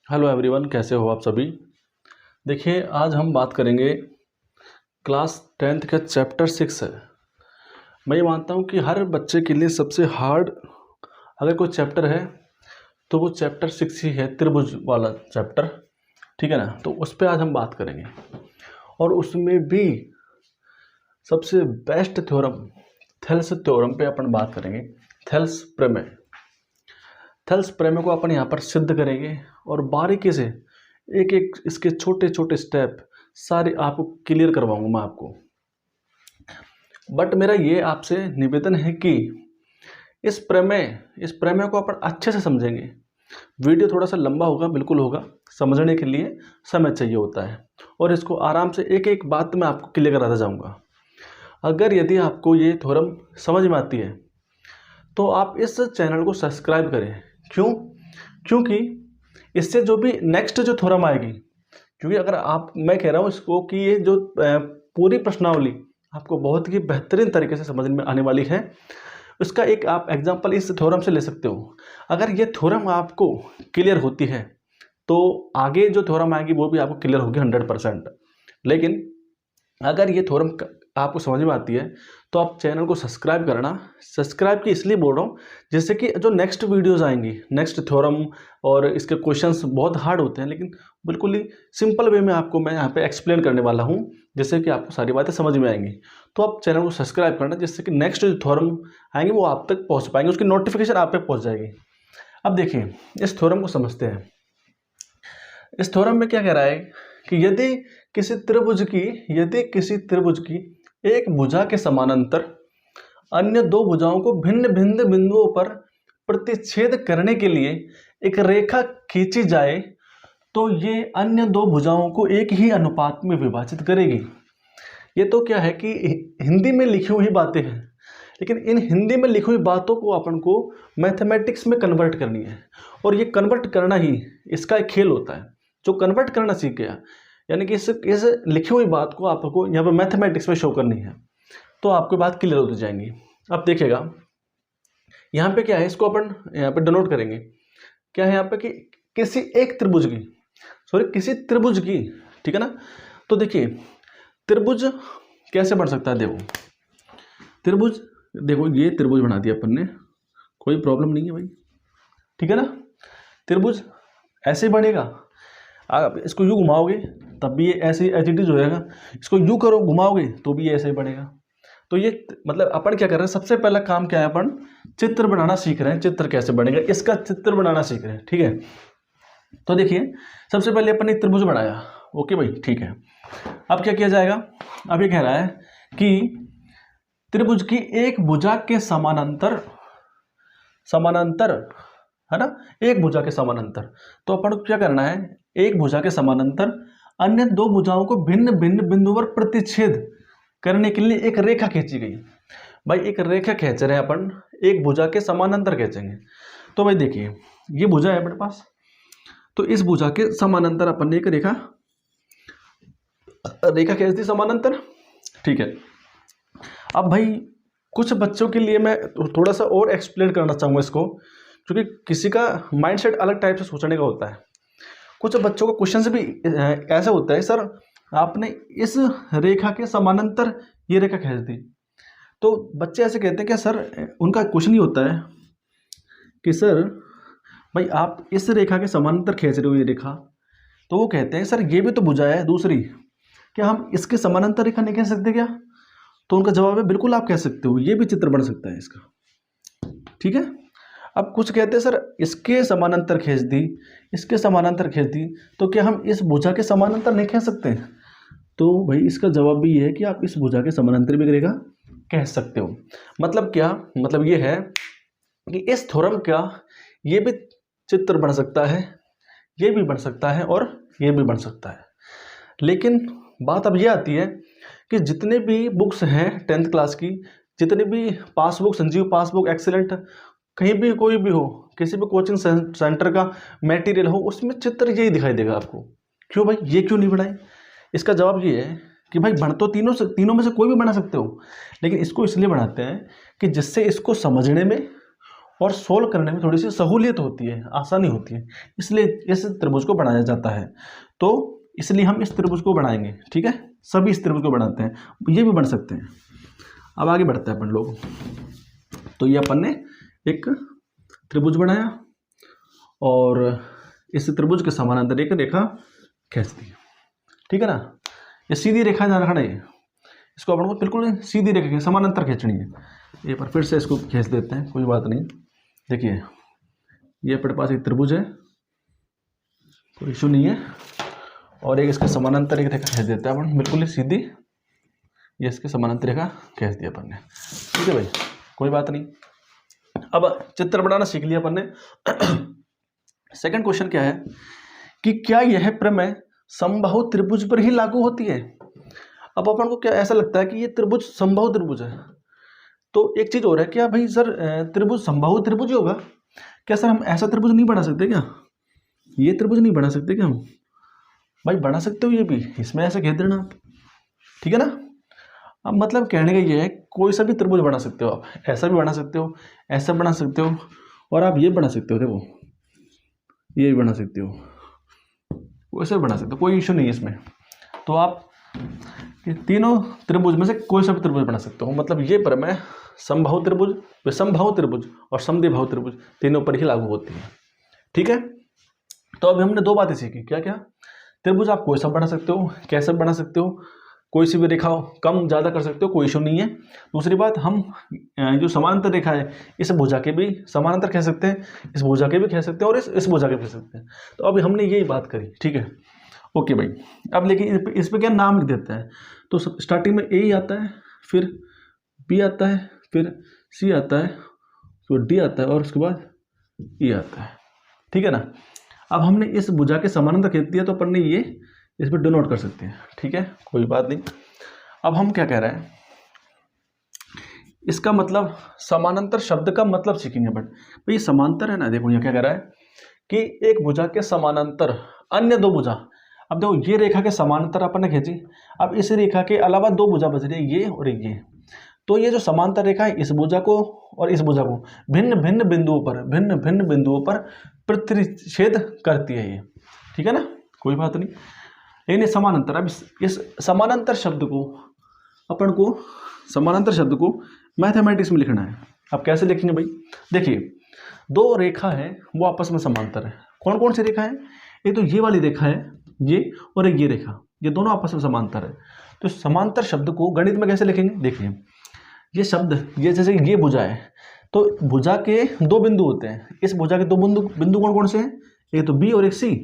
Hello everyone, कैसे हो आप सभी। देखिए, आज हम बात करेंगे क्लास 10th का चैप्टर 6 है। मैं ये मानता हूँ कि हर बच्चे के लिए सबसे हार्ड अगर कोई चैप्टर है तो वो चैप्टर 6 ही है, त्रिभुज वाला चैप्टर। ठीक है ना। तो उस पर आज हम बात करेंगे और उसमें भी सबसे बेस्ट थ्योरम थेल्स थ्योरम पे अपन बात करेंगे। थेल्स प्रमेय को अपन यहाँ पर सिद्ध करेंगे और बारीकी से एक एक इसके छोटे छोटे स्टेप सारे आपको क्लियर करवाऊंगा मैं आपको। बट मेरा ये आपसे निवेदन है कि इस प्रमेय को अपन अच्छे से समझेंगे। वीडियो थोड़ा सा लंबा होगा, बिल्कुल होगा, समझने के लिए समय चाहिए होता है और इसको आराम से एक एक बात मैं आपको क्लियर कराता जाऊंगा। अगर यदि आपको ये थ्योरम समझ में आती है तो आप इस चैनल को सब्सक्राइब करें। क्योंकि इससे जो भी नेक्स्ट जो थ्योरम आएगी, क्योंकि अगर मैं कह रहा हूँ इसको कि ये जो पूरी प्रश्नावली आपको बहुत ही बेहतरीन तरीके से समझ में आने वाली है। उसका एक आप एग्जांपल इस थ्योरम से ले सकते हो। अगर ये थ्योरम आपको क्लियर होती है तो आगे जो थ्योरम आएगी वो भी आपको क्लियर होगी 100%। लेकिन अगर ये थ्योरम आपको समझ में आती है तो आप चैनल को सब्सक्राइब करना। सब्सक्राइब की इसलिए बोल रहा हूँ जिससे कि जो नेक्स्ट वीडियोस आएंगी, नेक्स्ट थ्योरम और इसके क्वेश्चंस बहुत हार्ड होते हैं, लेकिन बिल्कुल ही सिंपल वे में आपको मैं यहाँ पे एक्सप्लेन करने वाला हूँ जिससे कि आपको सारी बातें समझ में आएंगी। तो आप चैनल को सब्सक्राइब करना जिससे कि नेक्स्ट जो थ्योरम आएंगे वो आप तक पहुँच पाएंगे, उसकी नोटिफिकेशन आप तक पहुँच जाएगी। अब देखिए, इस थ्योरम को समझते हैं। इस थ्योरम में क्या कह रहा है कि यदि किसी त्रिभुज की एक भुजा के समानांतर अन्य दो भुजाओं को भिन्न भिन्न बिंदुओं पर प्रतिच्छेद करने के लिए एक रेखा खींची जाए तो ये अन्य दो भुजाओं को एक ही अनुपात में विभाजित करेगी। ये तो क्या है कि हिंदी में लिखी हुई बातें हैं, लेकिन इन हिंदी में लिखी हुई बातों को अपन को मैथमेटिक्स में कन्वर्ट करनी है और ये कन्वर्ट करना ही इसका एक खेल होता है। जो कन्वर्ट करना सीख गया, यानी कि इस लिखी हुई बात को आपको यहाँ पर मैथमेटिक्स में शो करनी है, तो आपकी बात क्लियर होती जाएंगी। अब देखिएगा यहाँ पे क्या है, इसको अपन यहाँ पे डिनोट करेंगे। क्या है यहाँ पे कि किसी त्रिभुज की, ठीक है ना। तो देखिए त्रिभुज कैसे बन सकता है। देखो ये त्रिभुज बना दिया अपन ने, कोई प्रॉब्लम नहीं है भाई, ठीक है ना। त्रिभुज ऐसे बनेगा, आप इसको यूँ घुमाओगे तब भी ये ऐसे एज इट इज हो जाएगा, इसको यूँ करो घुमाओगे तो भी ये ऐसे ही बनेगा। तो ये मतलब अपन क्या कर रहे हैं, सबसे पहला काम क्या है, अपन चित्र बनाना सीख रहे हैं। चित्र कैसे बनेगा इसका चित्र बनाना सीख रहे हैं, ठीक है। तो देखिए सबसे पहले अपन ने त्रिभुज बनाया, ओके भाई, ठीक है। अब क्या किया जाएगा, अब ये कह रहा है कि त्रिभुज की एक भुजा के समानांतर है ना, एक भुजा के समानांतर। तो अपन को क्या करना है, एक भुजा के समानांतर अन्य दो भुजाओं को भिन्न भिन्न बिंदु पर प्रतिच्छेद करने के लिए एक रेखा खींची गई। भाई एक रेखा खींच रहे हैं अपन, एक भुजा के समानांतर खींचेंगे। तो भाई देखिए ये भुजा है अपने पास, तो इस भुजा के समानांतर अपन ने एक रेखा खींच दी समानांतर, ठीक है। अब भाई कुछ बच्चों के लिए मैं थोड़ा सा और एक्सप्लेन करना चाहूँगा इसको, क्योंकि किसी का माइंडसेट अलग टाइप से सोचने का होता है। कुछ बच्चों का क्वेश्चन भी ऐसा होता है, सर आपने इस रेखा के समानांतर ये रेखा खींच दी। तो बच्चे ऐसे कहते हैं कि सर, उनका क्वेश्चन ही होता है कि सर भाई आप इस रेखा के समानांतर खींच रहे हो ये रेखा, तो वो कहते हैं सर ये भी तो भुजा है दूसरी, क्या हम इसके समानांतर रेखा नहीं खींच सकते क्या। तो उनका जवाब है बिल्कुल आप कह सकते हो, ये भी चित्र बन सकता है इसका, ठीक है। अब कुछ कहते हैं सर इसके समानांतर खींच दी, इसके समानांतर खींच दी, तो क्या हम इस भुजा के समानांतर नहीं खींच सकते। तो भाई इसका जवाब भी ये है कि आप इस भुजा के समानांतर भी रेखा कह सकते हो। मतलब क्या, मतलब ये है कि इस थ्योरम का ये भी चित्र बन सकता है, ये भी बन सकता है और ये भी बन सकता है। लेकिन बात अब ये आती है कि जितने भी बुक्स हैं 10th क्लास की, जितने भी पासबुक, संजीव पासबुक, एक्सीलेंट, कहीं भी कोई भी हो, किसी भी कोचिंग सेंटर का मटेरियल हो, उसमें चित्र यही दिखाई देगा आपको। क्यों भाई, ये क्यों नहीं बनाए। इसका जवाब ये है कि भाई बन तो तीनों में से कोई भी बना सकते हो, लेकिन इसको इसलिए बनाते हैं कि जिससे इसको समझने में और सोल्व करने में थोड़ी सी सहूलियत होती है, आसानी होती है, इसलिए इस त्रिभुज को बनाया जाता है। तो इसलिए हम इस त्रिभुज को बनाएंगे, ठीक है, सभी इस त्रिभुज को बनाते हैं, ये भी बन सकते हैं। अब आगे बढ़ते हैं अपन लोग। तो ये अपन ने एक त्रिभुज बनाया और इस त्रिभुज के समानांतर एक रेखा खींच दी, ठीक है ना। ये सीधी रेखा जाना खड़ा है, इसको अपन को बिल्कुल सीधी रेखा समानांतर खींचनी है। ये पर फिर से इसको खींच देते हैं, कोई बात नहीं। देखिए ये अपने पास एक त्रिभुज है, कोई इशू नहीं है, और एक इसके समानांतर एक रेखा खींच देते हैं अपन, बिल्कुल ही सीधी। ये इसके समानांतर रेखा खींच दिया अपन ने, ठीक है भाई, कोई बात नहीं। अब चित्र बनाना सीख लिया अपन ने। सेकंड क्वेश्चन क्या है कि क्या यह प्रमेय समबाहु त्रिभुज पर ही लागू होती है। अब अपन को क्या ऐसा लगता है कि ये त्रिभुज समबाहु त्रिभुज है, तो एक चीज और है, क्या भाई सर त्रिभुज समबाहु त्रिभुज ही होगा क्या सर, हम ऐसा त्रिभुज नहीं बना सकते क्या, ये त्रिभुज नहीं बना सकते क्या हम। भाई बना सकते हो, ये भी इसमें ऐसे घेर देना आप, ठीक है ना। अब मतलब कहने का ये है, कोई सा भी त्रिभुज बना सकते हो आप, ऐसा भी बना सकते हो, ऐसा बना सकते हो, और आप ये बना सकते हो, देखो ये भी बना सकते हो, वैसे बना सकते हो, कोई इशू नहीं है इसमें। तो आप ये तीनों त्रिभुज में से कोई सा भी त्रिभुज बना सकते हो। मतलब ये प्रमेय समबाहु त्रिभुज, विषमबाहु त्रिभुज और समद्विबाहु त्रिभुज तीनों पर ही लागू होती है, ठीक है। तो अभी हमने दो बातें सीखी, क्या क्या, त्रिभुज आप कोई सा बना सकते हो, कैसे बना सकते हो, कोई सी भी रेखा हो, कम ज़्यादा कर सकते हो, कोई इशू नहीं है। दूसरी बात, हम जो समानांतर रेखा है इस भुजा के भी समानांतर कह सकते हैं, इस भुजा के भी कह सकते हैं, और इस भुजा के भी कह सकते हैं। तो अभी हमने यही बात करी, ठीक है, ओके भाई। अब लेकिन इस पर क्या नाम लिख देता है, तो स्टार्टिंग में ए ही आता है, फिर बी आता है, फिर सी आता है, फिर डी आता है, और उसके बाद ई आता है, ठीक है ना। अब हमने इस भुजा के समानांतर खींच दिया, तो अपन ने ये इस पर डिनोट कर सकते हैं, ठीक है, कोई बात नहीं। अब हम क्या कह रहे हैं, इसका मतलब समानांतर शब्द का मतलब सीखेंगे। बट भाई समांतर है ना, देखो ये क्या कह रहा है कि एक भुजा के समानांतर अन्य दो भुजा। अब देखो ये रेखा के समानांतर अपन ने खींची, अब इस रेखा के अलावा दो भुजा बच रही है, ये और ये। तो ये जो समांतर रेखा है, इस भुजा को और इस भुजा को भिन्न भिन्न बिंदुओं पर प्रतिच्छेद करती है ये, ठीक है ना, कोई बात नहीं। लेकिन ये समानांतर, अब इस समानांतर शब्द को अपन को समानांतर शब्द को मैथमेटिक्स में लिखना है। अब कैसे लिखेंगे भाई, देखिए दो रेखा है वो आपस में समांतर है। कौन कौन सी रेखा है, एक तो ये वाली रेखा है ये, और एक ये रेखा, ये दोनों आपस में समांतर है। तो समांतर शब्द को गणित में कैसे लिखेंगे, देखिए ये शब्द, ये जैसे ये भुजा है, तो भुजा के दो बिंदु होते हैं, इस भुजा के दो बिंदु कौन कौन से हैं, एक तो बी और एक सी,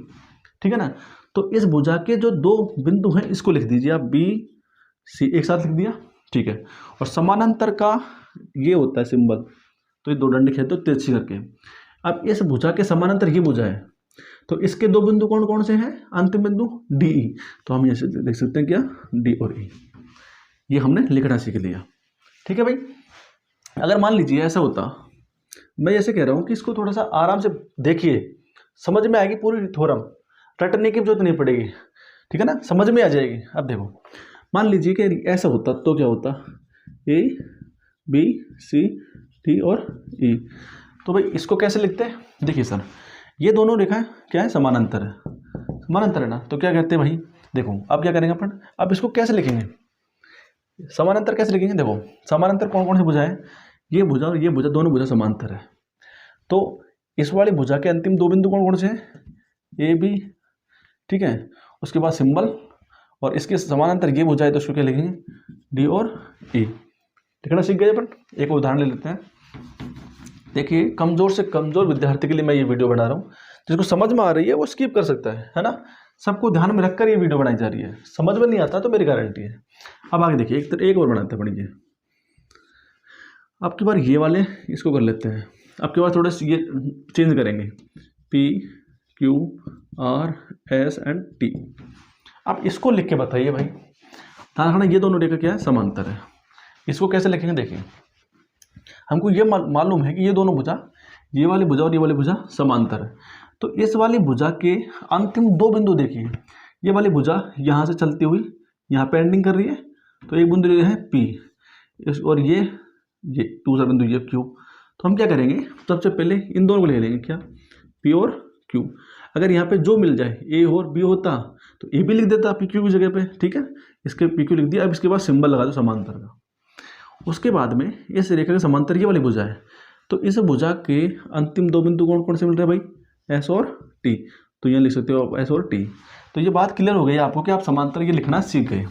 ठीक है ना। तो इस भुजा के जो दो बिंदु हैं इसको लिख दीजिए आप, बी सी एक साथ लिख दिया, ठीक है। और समानांतर का ये होता है सिंबल, तो ये दो डंडे खेलते हो तिरछी करके। अब इस भुजा के समानांतर ये भुजा है, तो इसके दो बिंदु कौन कौन से हैं, अंतिम बिंदु डी ई, तो हम ऐसे देख सकते हैं क्या, डी और ई, ये हमने लिखना सीख लिया, ठीक है भाई। अगर मान लीजिए ऐसा होता, मैं ऐसे कह रहा हूँ कि इसको थोड़ा सा आराम से देखिए, समझ में आएगी पूरी थ्योरम, रटने की जरूरत नहीं पड़ेगी, ठीक है ना, समझ में आ जाएगी। अब देखो मान लीजिए कि ऐसा होता, तो क्या होता, ए बी सी डी और ई। तो भाई इसको कैसे लिखते हैं, देखिए सर ये दोनों रेखाएं क्या है, समानांतर है, समानांतर है ना, तो क्या कहते हैं भाई, देखो अब क्या करेंगे अपन, अब इसको कैसे लिखेंगे, समानांतर कैसे लिखेंगे, देखो समानांतर कौन कौन सी भुजा है, ये भुजा और ये भुजा, दोनों भुजा समांतर है। तो इस वाली भुजा के अंतिम दो बिंदु कौन कौन से हैं, ए बी, ठीक है, उसके बाद सिंबल, और इसके समानांतर ये भुजा है, तो उसको क्या लिखेंगे, डी और ई। लिखना सीख गए अपन। एक उदाहरण ले लेते हैं, देखिए कमजोर से कमजोर विद्यार्थी के लिए मैं ये वीडियो बना रहा हूँ, जिसको समझ में आ रही है वो स्किप कर सकता है ना, सबको ध्यान में रखकर ये वीडियो बनाई जा रही है, समझ में नहीं आता तो मेरी गारंटी है। अब आगे देखिए, एक और बनाते हैं, पढ़िए। अब की बार ये वाले इसको कर लेते हैं, अब की बार थोड़े से ये चेंज करेंगे, P Q R S and T. अब इसको लिख के बताइए भाई, ध्यान रखना ये दोनों रेखा क्या है, समांतर है। इसको कैसे लिखेंगे, देखिए हमको ये मालूम है कि ये दोनों भुजा, ये वाली भुजा और ये वाली भुजा समांतर है। तो इस वाली भुजा के अंतिम दो बिंदु देखिए, ये वाली भुजा यहाँ से चलती हुई यहाँ पे एंडिंग कर रही है, तो एक बिंदु है पी, और ये दूसरा बिंदु ये क्यू, तो हम क्या करेंगे, सबसे पहले इन दोनों को ले लेंगे, क्या, पी और क्यू। अगर यहाँ पे जो मिल जाए ए और बी होता तो ए भी लिख देता पी क्यू की जगह पे, ठीक है, इसके पी क्यू लिख दिया। अब इसके बाद सिंबल लगा दो समांतर का। उसके बाद में इस रेखा के समांतर ये वाली भुजा है, तो इस भुजा के अंतिम दो बिंदु कौन कौन से मिल रहे हैं भाई, एस और टी। तो ये लिख सकते हो आप एस और टी। तो ये बात क्लियर हो गई आपको कि आप समांतर ये लिखना सीख गए,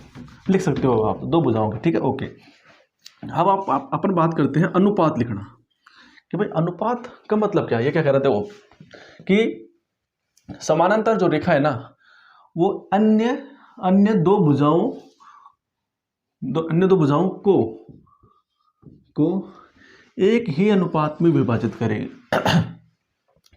लिख सकते हो आप दो भुजाओं के, ठीक है, ओके। अब आप अपन बात करते हैं अनुपात लिखना, कि भाई अनुपात का मतलब क्या है। ये क्या कह रहे थे वो, कि समानांतर जो रेखा है ना, वो अन्य दो भुजाओं को एक ही अनुपात में विभाजित करेगी।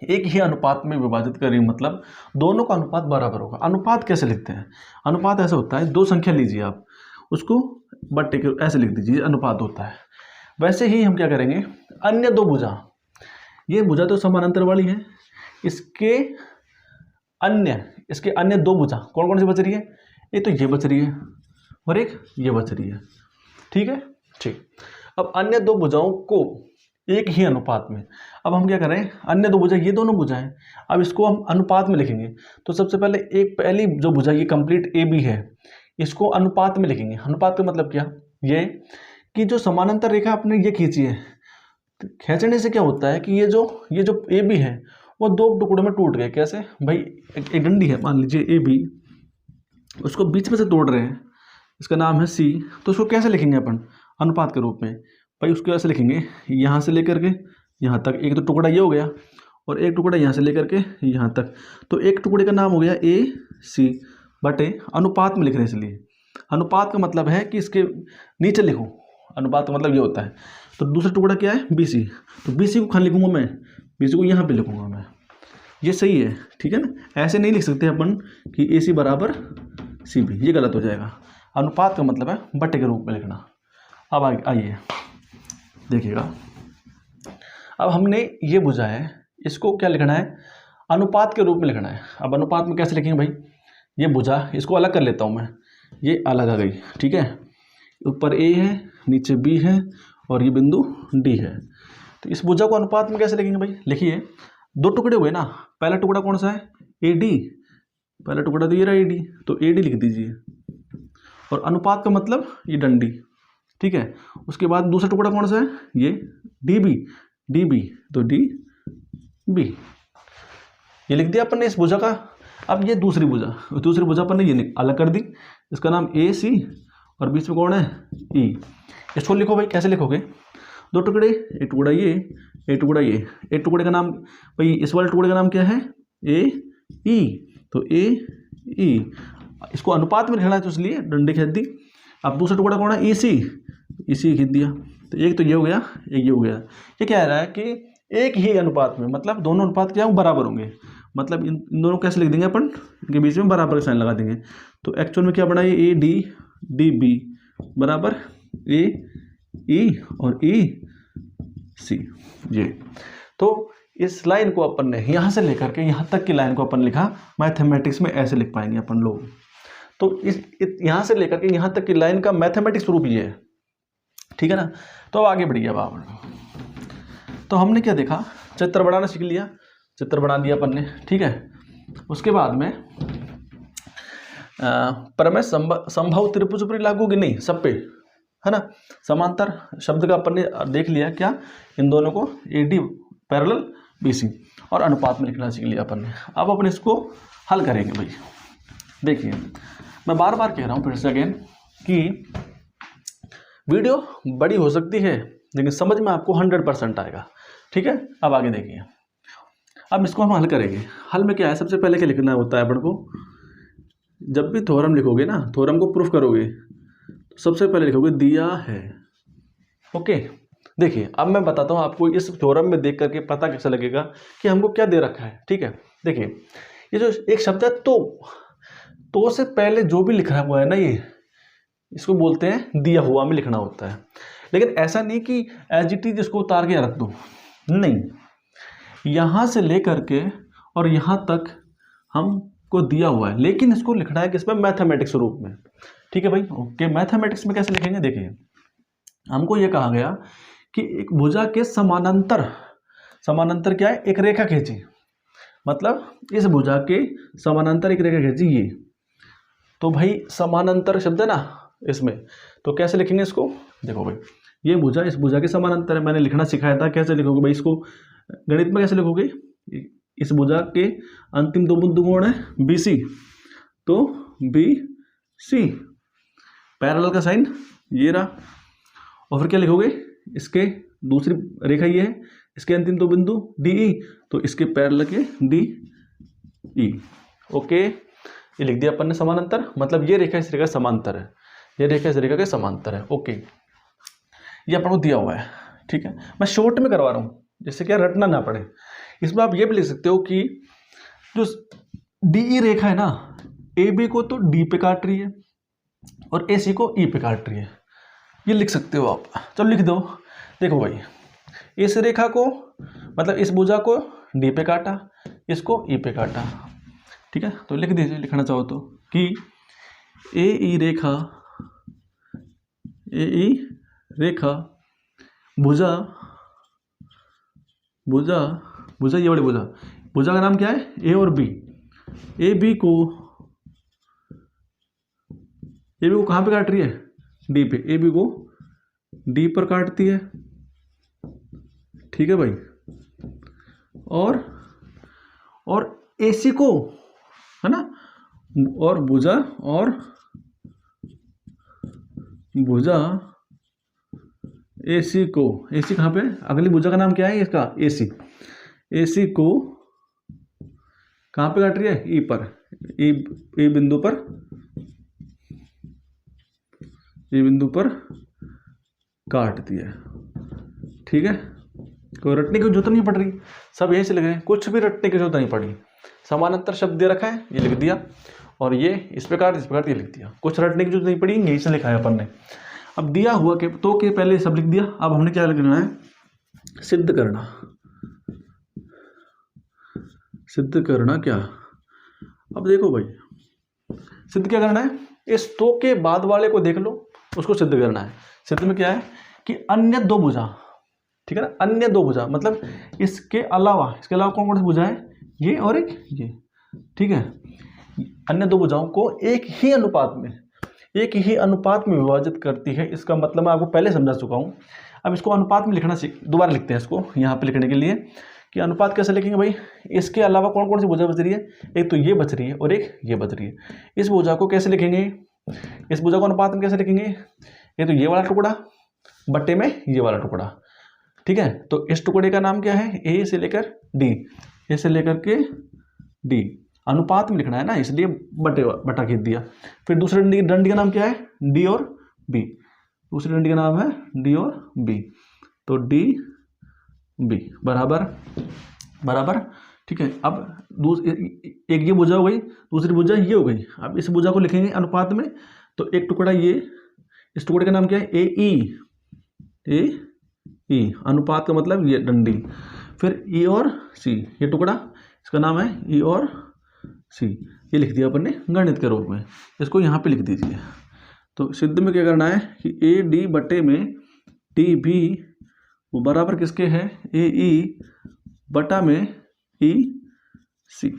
एक ही अनुपात में विभाजित करेगी मतलब दोनों का अनुपात बराबर होगा। अनुपात कैसे लिखते हैं, अनुपात ऐसा होता है, दो संख्या लीजिए आप, उसको बट्टे के ऐसे लिख दीजिए, अनुपात होता है। वैसे ही हम क्या करेंगे, अन्य दो भुजा, ये भुजा तो समानांतर वाली है, इसके अन्य दो भुजा कौन कौन सी बच रही है, एक तो ये बच रही है और एक ये बच रही है, ठीक है, ठीक। अब अन्य दो भुजाओं को एक ही अनुपात में, अब हम क्या करें, अन्य दो भुजा ये दोनों भुजा हैं, अब इसको हम अनुपात में लिखेंगे। तो सबसे पहले पहली जो भुजा ये कंप्लीट ए बी है, इसको अनुपात में लिखेंगे। अनुपात का मतलब क्या, ये कि जो समानांतर रेखा आपने ये खींची है, खींचने से क्या होता है कि ये जो ए बी है वो दो टुकड़ों में टूट गए। कैसे भाई, एक डंडी है, मान लीजिए ए बी, उसको बीच में से तोड़ रहे हैं, इसका नाम है सी। तो उसको कैसे लिखेंगे अपन, अनुपात के रूप में। भाई उसको ऐसे लिखेंगे, यहाँ से लेकर के यहाँ तक, एक तो टुकड़ा ये हो गया और एक टुकड़ा यहाँ से लेकर के यहाँ तक, तो एक टुकड़े का नाम हो गया ए सी बटे, अनुपात में लिख रहे हैं इसलिए। अनुपात का मतलब है कि इसके नीचे लिखो, अनुपात का मतलब ये होता है। तो दूसरा टुकड़ा क्या है, बी सी, तो बी सी को खाली लिखूंगा मैं, बी सी को यहाँ पे लिखूंगा मैं, ये सही है, ठीक है ना। ऐसे नहीं लिख सकते अपन कि ए सी बराबर सी बी, ये गलत हो जाएगा। अनुपात का मतलब है बट्टे के रूप में लिखना। अब आइए देखिएगा, अब हमने ये भुजा है, इसको क्या लिखना है, अनुपात के रूप में लिखना है। अब अनुपात में कैसे लिखेंगे भाई, ये भुजा, इसको अलग कर लेता हूँ मैं, ये अलग आ गई, ठीक है, ऊपर ए है, नीचे बी है और ये बिंदु डी है। तो इस भुजा को अनुपात में कैसे लिखेंगे भाई, लिखिए, दो टुकड़े हुए ना, पहला टुकड़ा कौन सा है, ए डी, पहला टुकड़ा तो ये रहा ए डी, तो ए डी लिख दीजिए, और अनुपात का मतलब ये डंडी, ठीक है। उसके बाद दूसरा टुकड़ा कौन सा है, ये डी बी, तो डी बी, ये लिख दिया अपन ने इस भुजा का। अब ये दूसरी भुजा अपन ने ये अलग कर दी, इसका नाम ए सी और बीच में कौन है, ई। इसको लिखो भाई, कैसे लिखोगे, दो टुकड़े, एक टुकड़ा ये, एक टुकड़ा ये, एक टुकड़े का नाम भाई, इस वाले टुकड़े का नाम क्या है, ए ई, तो ए ई, इसको अनुपात में लिखना है तो इसलिए डंडी खींच दी। अब दूसरा टुकड़ा कौन है, ई सी खींच दिया, तो एक तो ये हो गया, एक ये हो गया। ये क्या रहा है कि एक ही अनुपात में, मतलब दोनों अनुपात क्या बराबर होंगे, मतलब इन दोनों कैसे लिख देंगे अपन, इनके बीच में बराबर का साइन लगा देंगे। तो एक्चुअल में क्या बना, ये ए डी बी बराबर ए ई और ई सी, ये। तो इस लाइन को अपन ने यहाँ से लेकर के यहाँ तक की लाइन को अपन लिखा, मैथमेटिक्स में ऐसे लिख पाएंगे अपन लोग। तो इस यहाँ से लेकर के यहाँ तक की लाइन का मैथमेटिक्स रूप ये है, ठीक है ना। तो अब आगे बढ़िए, अब आप, तो हमने क्या देखा, चित्र बनाना सीख लिया, चित्र बना दिया अपन ने, ठीक है। उसके बाद में प्रमेय संभव त्रिभुज पर लागू कि नहीं, सब पे, है ना। समांतर शब्द का अपन ने देख लिया, क्या, इन दोनों को A D parallel B C, और अनुपात में लिखना सीख लिया अपन ने। अब अपन इसको हल करेंगे भाई। देखिए, मैं बार बार कह रहा हूँ फिर से अगेन कि वीडियो बड़ी हो सकती है लेकिन समझ में आपको 100% आएगा, ठीक है। अब आगे देखिए, अब इसको हम हल करेंगे। हल में क्या है, सबसे पहले क्या लिखना होता है अपन को, जब भी थ्योरम लिखोगे ना, थ्योरम को प्रूफ करोगे, तो सबसे पहले लिखोगे दिया है, ओके। देखिए, अब मैं बताता हूँ आपको, इस थ्योरम में देख करके पता कैसे लगेगा कि हमको क्या दे रखा है, ठीक है। देखिए, ये जो एक शब्द है तो से पहले जो भी लिखा हुआ है ना, ये इसको बोलते हैं दिया हुआ में लिखना होता है। लेकिन ऐसा नहीं कि एज इट इज इसको उतार के रख दो, नहीं, यहाँ से लेकर के और यहाँ तक हमको दिया हुआ है, लेकिन इसको लिखना है किसमें, मैथमेटिक्स रूप में, ठीक है भाई, ओके। मैथमेटिक्स में कैसे लिखेंगे, देखिए, हमको ये कहा गया कि एक भुजा के समानांतर, समानांतर क्या है, एक रेखा खींची, मतलब इस भुजा के समानांतर एक रेखा खींची ये, तो भाई समानांतर शब्द है ना इसमें, तो कैसे लिखेंगे इसको, देखो भाई ये भुजा इस भुजा के समानांतर है, मैंने लिखना सिखाया था, कैसे लिखोगे भाई इसको गणित में, कैसे लिखोगे, इस भुजा के अंतिम दो बिंदु कौन है, BC, तो BC, पैरेलल का साइन ये रहा, और फिर क्या लिखोगे, इसके दूसरी रेखा ये है, इसके अंतिम दो बिंदु DE, तो इसके पैरेलल के DE, ओके, ये लिख दिया अपन ने समानांतर, मतलब ये रेखा इस रेखा समांतर है, ये रेखा इस रेखा के समांतर है, ओके, ये अपन को दिया हुआ है, ठीक है। मैं शॉर्ट में करवा रहा हूँ जिससे क्या रटना ना पड़े। इसमें आप ये भी लिख सकते हो कि जो DE रेखा है ना, AB को तो D पे काट रही है और AC को E पे काट रही है, ये लिख सकते हो आप, चलो लिख दो। देखो भाई इस रेखा को, मतलब इस भुजा को D पे काटा, इसको E पे काटा, ठीक है, तो लिख दीजिए लिखना चाहो तो कि AE रेखा भुजा ये वाली भुजा का नाम क्या है, A और B, AB को कहाँ पे काट रही है, D पे, AB को D पर काटती है, ठीक है भाई, और AC को, है ना, और भुजा AC को, AC कहाँ पे, अगली भुजा का नाम क्या है इसका, AC को कहाँ पे काट रही है, E पर, E बिंदु पर काटती है, ठीक है, कोई रटने की जरूरत नहीं पड़ रही, सब यहीं से लग रहे हैं, कुछ भी रटने की जरूरत नहीं पड़ी, समानांतर शब्द दे रखा है, ये लिख दिया, और ये इस प्रकार ये लिख दिया, कुछ रटने की जरूरत नहीं पड़ी, यहीं से लिखा है अपन ने। अब दिया हुआ के तो के पहले सब लिख दिया, अब हमने क्या लिखना है, सिद्ध करना क्या, अब देखो भाई सिद्ध क्या करना है, इस तो के बाद वाले को देख लो, उसको सिद्ध करना है। सिद्ध में क्या है कि अन्य दो भुजा, ठीक है ना, अन्य दो भुजा मतलब इसके अलावा कौन कौन सी भुजा है, ये और एक ये, ठीक है, अन्य दो भुजाओं को एक ही अनुपात में विभाजित करती है। इसका मतलब मैं आपको पहले समझा चुका हूँ, अब इसको अनुपात में लिखना दोबारा लिखते हैं इसको यहाँ पे लिखने के लिए कि अनुपात कैसे लिखेंगे भाई, इसके अलावा कौन कौन सी भुजा बच रही है, एक तो ये बच रही है और एक ये बच रही है, इस भुजा को कैसे लिखेंगे, इस भुजा को अनुपात में कैसे लिखेंगे, ये तो ये वाला टुकड़ा बट्टे में ये वाला टुकड़ा, ठीक है, तो इस टुकड़े का नाम क्या है, A से लेकर के D, अनुपात में लिखना है ना, इसलिए बटा खींच दिया। फिर दूसरे डंडी का नाम क्या है, D और B, दूसरी डंडी का नाम है D और B, तो D B बराबर, ठीक है। अब एक ये भुजा हो गई, दूसरी भुजा ये हो गई, अब इस भुजा को लिखेंगे अनुपात में, तो एक टुकड़ा ये, इस टुकड़े का नाम क्या है, AE, अनुपात का मतलब ये डंडी, फिर E और C, ये टुकड़ा इसका नाम है E और C, ये लिख दिया अपन ने गणित के रूप में, इसको यहाँ पे लिख दीजिए। तो सिद्ध में क्या करना है कि AD बटे में DB वो बराबर किसके है, AE बटा में EC,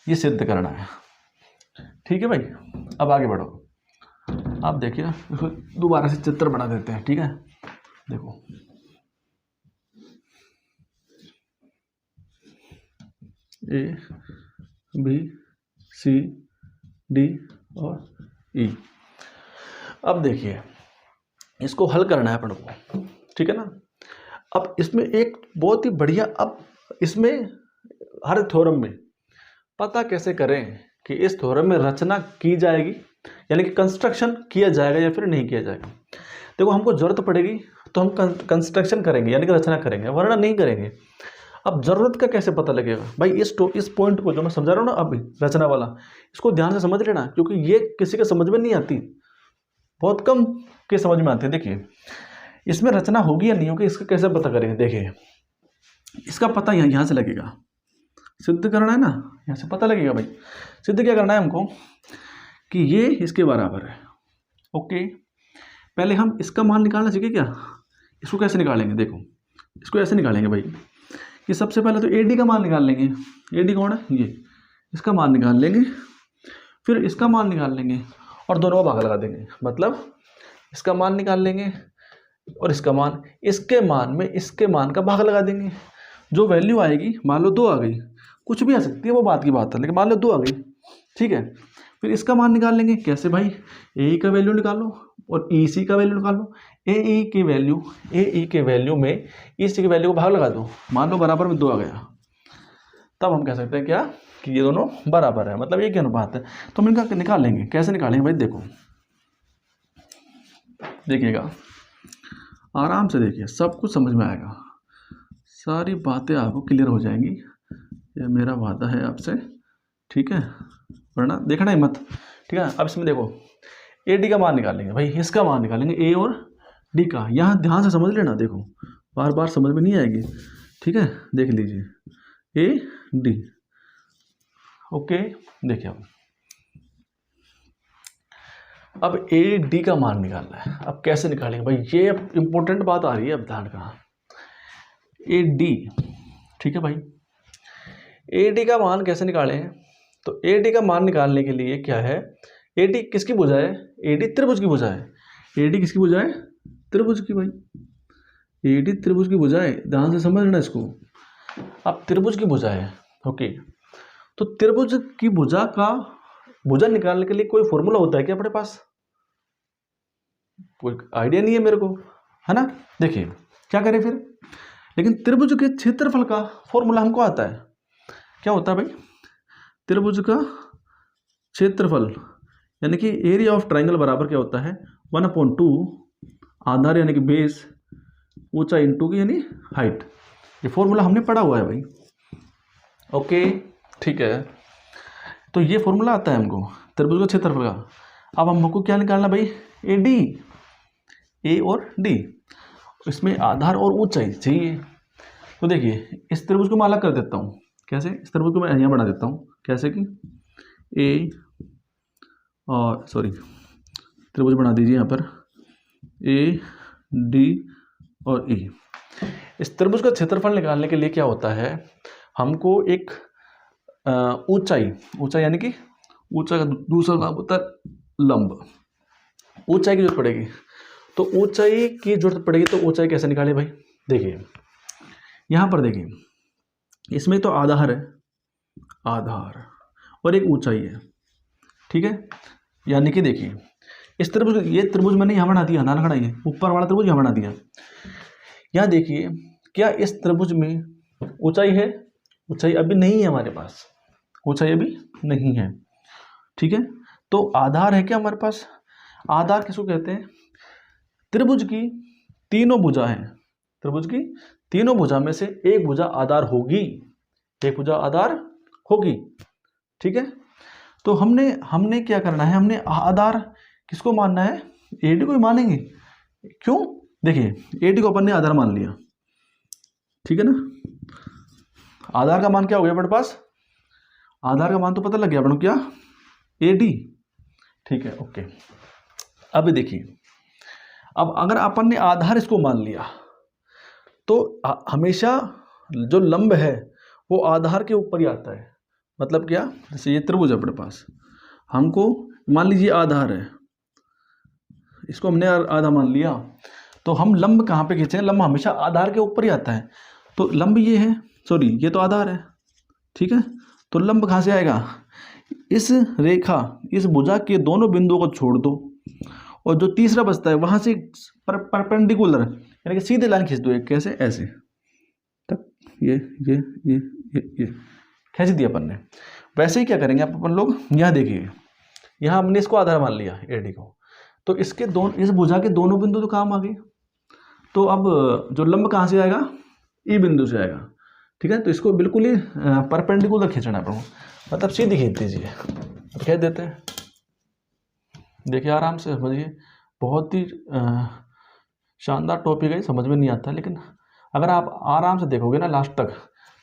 ये सिद्ध करना है, ठीक है भाई। अब आगे बढ़ो, आप देखिए इसको दोबारा से चित्र बना देते हैं, ठीक है, देखो ABCD और E। अब देखिए इसको हल करना है अपन को, ठीक है ना। अब इसमें एक बहुत ही बढ़िया, अब इसमें हर थ्योरम में पता कैसे करें कि इस थ्योरम में रचना की जाएगी, यानी कि कंस्ट्रक्शन किया जाएगा या फिर नहीं किया जाएगा। देखो हमको जरूरत पड़ेगी तो हम कंस्ट्रक्शन करेंगे, यानी कि रचना करेंगे, वरना नहीं करेंगे। अब जरूरत का कैसे पता लगेगा भाई, इस पॉइंट को जो मैं समझा रहा हूँ ना अभी रचना वाला, इसको ध्यान से समझ लेना, क्योंकि ये किसी के समझ में नहीं आती, बहुत कम के समझ में आती है। देखिए इसमें रचना होगी या नहीं होगी, इसका कैसे पता करेंगे, देखिए इसका पता यहाँ से लगेगा, सिद्ध करना है ना, यहाँ से पता लगेगा भाई। सिद्ध क्या करना है हमको कि ये इसके बराबर है, ओके। पहले हम इसका मान निकालना सीखे क्या, इसको कैसे निकालेंगे, देखो इसको ऐसे निकालेंगे भाई कि सबसे पहले तो ए डी का मान निकाल लेंगे। ए डी कौन है, ये, इसका मान निकाल लेंगे, फिर इसका मान निकाल लेंगे और दोनों का भाग लगा देंगे। मतलब इसका मान निकाल लेंगे और इसका मान, इसके मान में इसके मान का भाग लगा देंगे। जो वैल्यू आएगी, मान लो 2 आ गई, कुछ भी आ सकती है वो बात की बात है, लेकिन मान लो 2 आ गई, ठीक है। फिर इसका मान निकाल लेंगे, कैसे भाई, ए का वैल्यू निकालो और ई सी का वैल्यू निकालो। ए ई के वैल्यू में ई सी के वैल्यू को भाग लगा दो, मान लो बराबर में 2 आ गया, तब हम कह सकते हैं क्या कि ये दोनों बराबर है, मतलब एक ही अनुपात है। तो हम इनका निकाल लेंगे। कैसे निकालेंगे भाई, देखो देखिएगा आराम से, देखिए सब कुछ समझ में आएगा, सारी बातें आपको क्लियर हो जाएंगी, ये मेरा वादा है आपसे, ठीक है, वरना देखना ही मत, ठीक है। अब इसमें देखो ए डी का मान निकालेंगे भाई, इसका मान निकालेंगे ए और डी का। यहाँ ध्यान से समझ लेना, देखो बार बार समझ में नहीं आएगी, ठीक है। देख लीजिए ए डी, ओके। देखिए अब ए डी का मान निकालना है। अब कैसे निकालेंगे भाई, ये अब इंपॉर्टेंट बात आ रही है, अब ध्यान का, ए डी, ठीक है भाई। ए डी का मान कैसे निकालें, तो ए डी का मान निकालने के लिए क्या है, ए डी किसकी भुजा है, ए डी त्रिभुज की भुजा है। ए डी किसकी भुजा है, त्रिभुज की भाई, ए डी त्रिभुज की भुजा है, ध्यान से समझ लेना इसको। अब त्रिभुज की भुजा है, ओके। तो त्रिभुज की भुजा का भुजा निकालने के लिए कोई फॉर्मूला होता है क्या अपने पास, कोई आइडिया नहीं है मेरे को, है ना। देखिए क्या करें फिर, लेकिन त्रिभुज के क्षेत्रफल का फॉर्मूला हमको आता है। क्या होता है भाई, त्रिभुज का क्षेत्रफल यानी कि एरिया ऑफ ट्राइंगल बराबर क्या होता है, 1/2 आधार यानी कि बेस, ऊंचाई इंटू की यानी हाइट। ये फॉर्मूला हमने पढ़ा हुआ है भाई, ओके, ठीक है। तो ये फॉर्मूला आता है हमको त्रिभुज का क्षेत्रफल का। अब हमको क्या निकालना भाई, ए डी, ए और डी, इसमें आधार और ऊंचाई चाहिए। तो देखिए इस त्रिभुज को मैं अलग कर देता हूँ, कैसे, इस त्रिभुज को मैं यहाँ बना देता हूँ, कैसे कि ए और सॉरी त्रिभुज बना दीजिए यहाँ पर, ए डी और ई। इस त्रिभुज का क्षेत्रफल निकालने के लिए क्या होता है, हमको एक ऊंचाई यानी कि ऊंचाई का दूसरा नाम होता है लंब, ऊंचाई की जरूरत पड़ेगी। तो ऊंचाई की जरूरत पड़ेगी, तो ऊंचाई कैसे निकाले भाई, देखिए यहाँ पर देखिए, इसमें तो आधार है, आधार और एक ऊंचाई है, ठीक है। यानी कि देखिए इस त्रिभुज, ये त्रिभुज मैंने यहाँ बना दिया, नाना खड़ा है, ऊपर वाला त्रिभुज यहाँ बना दिया। यहाँ देखिए क्या इस त्रिभुज में ऊंचाई है, ऊंचाई अभी नहीं है हमारे पास, ऊंचाई अभी नहीं है, ठीक है। तो आधार है क्या हमारे पास, आधार किसको कहते हैं, त्रिभुज की तीनों भुजा हैं, त्रिभुज की तीनों भुजा में से एक भुजा आधार होगी, एक भुजा आधार होगी, ठीक है। तो हमने क्या करना है, हमने आधार किसको मानना है, ए डी को ही मानेंगे। क्यों, देखिए ए डी को अपन ने आधार मान लिया, ठीक है ना। आधार का मान क्या हो गया अपने पास, आधार का मान तो पता लग गया अपन को, क्या, ए डी, ठीक है, ओके। अब देखिए, अब अगर अपन ने आधार इसको मान लिया तो हमेशा जो लंब है वो आधार के ऊपर ही आता है। मतलब क्या, जैसे ये त्रिभुज है अपने पास, हमको मान लीजिए आधार है, इसको हमने आधा मान लिया, तो हम लंब कहाँ पे खींचे, लंब हमेशा आधार के ऊपर ही आता है। तो लंब ये है, सॉरी ये तो आधार है, ठीक है। तो लंब कहाँ से आएगा, इस रेखा, इस भुजा के दोनों बिंदुओं को छोड़ दो और जो तीसरा बचता है वहां से परपेंडिकुलर यानी कि सीधे लाइन खींच दो एक, कैसे, ऐसे तक, ये खींच दिया अपन ने। वैसे ही क्या करेंगे अपन लोग, यहाँ देखिए, यहाँ हमने इसको आधार मान लिया ए डी को, तो इसके दोनों, इस भुजा के दोनों बिंदु तो काम आ गए। तो अब जो लंब कहाँ से आएगा, ई बिंदु से आएगा, ठीक है। तो इसको बिल्कुल ही परपेंडिकुलर खींचना है, मतलब सीधी खींच दीजिए, खींच देते हैं। देखिए आराम से समझिए, बहुत ही शानदार टॉपिक है, समझ में नहीं आता, लेकिन अगर आप आराम से देखोगे ना लास्ट तक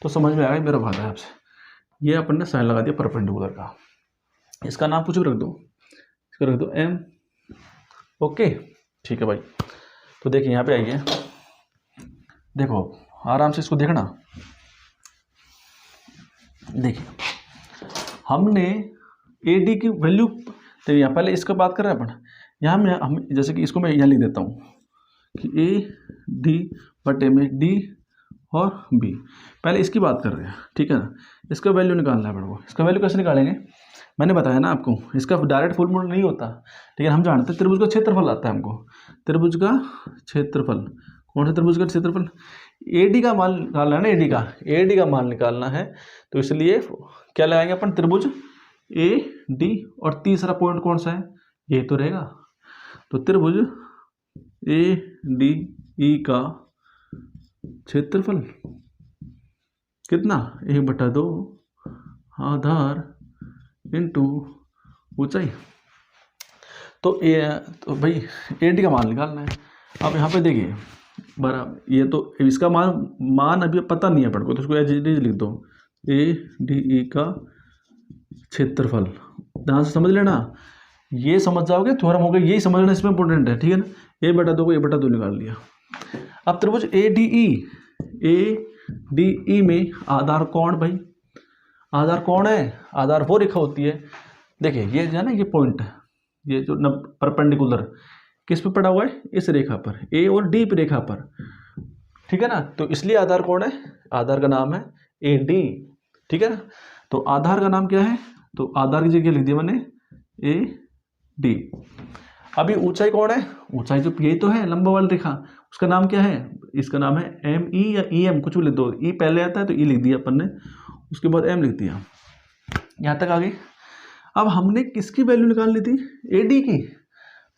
तो समझ में आएगा, मेरा वादा है आपसे। ये अपन ने साइन लगा दिया परपेंडिकुलर का, इसका नाम कुछ भी रख दो, इसका रख दो एम, ओके, ठीक है भाई। तो देखिए यहाँ पे आइए, देखो आराम से इसको देखना। देखिए हमने ए डी की वैल्यू, तो यहाँ पहले इसका बात कर रहे हैं अपन, यहाँ में हम जैसे कि इसको मैं यहाँ लिख देता हूँ कि ए डी बटे में डी और बी, पहले इसकी बात कर रहे हैं, ठीक है ना। इसका वैल्यू निकालना है अपन को। इसका वैल्यू कैसे निकालेंगे, मैंने बताया ना आपको, इसका डायरेक्ट फॉर्मूला नहीं होता, लेकिन हम जानते हैं त्रिभुज का क्षेत्रफल आता है हमको। त्रिभुज का क्षेत्रफल, कौन सा त्रिभुज का क्षेत्रफल, ए डी का मान निकालना है ना, ए डी का मान निकालना है, तो इसलिए क्या लगाएंगे अपन, त्रिभुज ए डी, और तीसरा पॉइंट कौन सा है, ये तो रहेगा। तो त्रिभुज ए डी ई का क्षेत्रफल कितना, 1/2 आधार इंटू ऊंचाई। तो भाई ए डी का मान निकालना है। अब यहाँ पे देखिए बराबर, ये तो इसका मान अभी पता नहीं है अपन को, तो इसको एज इट इज लिख दो, ए डी ई का क्षेत्रफल। ध्यान से समझ लेना, ये समझ जाओगे थ्योरम हो गया, यही समझना इसमें इंपॉर्टेंट है, ठीक है ना। a/2 को a/2 निकाल लिया। अब त्रिभुज ए डी ई में आधार कौन, भाई आधार कौन है, आधार वो रेखा होती है, देखिए ये जो है ना, ये पॉइंट है, ये जो परपेंडिकुलर किस पे पड़ा हुआ है, इस रेखा पर, ए और डी पे रेखा पर, ठीक है ना। तो इसलिए आधार कौन है, आधार का नाम है ए डी, ठीक है ना। तो आधार का नाम क्या है, तो आधार की जगह लिख दिया मैंने ए डी। अभी ऊंचाई कौन है, ऊंचाई जो यही तो है लंबा वाली रेखा, उसका नाम क्या है, इसका नाम है एम ई या ई एम, कुछ भी लिख दो, ई पहले आता है तो ई लिख दिया अपन ने, उसके बाद एम लिख दिया, यहाँ तक आ गई। अब हमने किसकी वैल्यू निकालनी थी, ए डी की,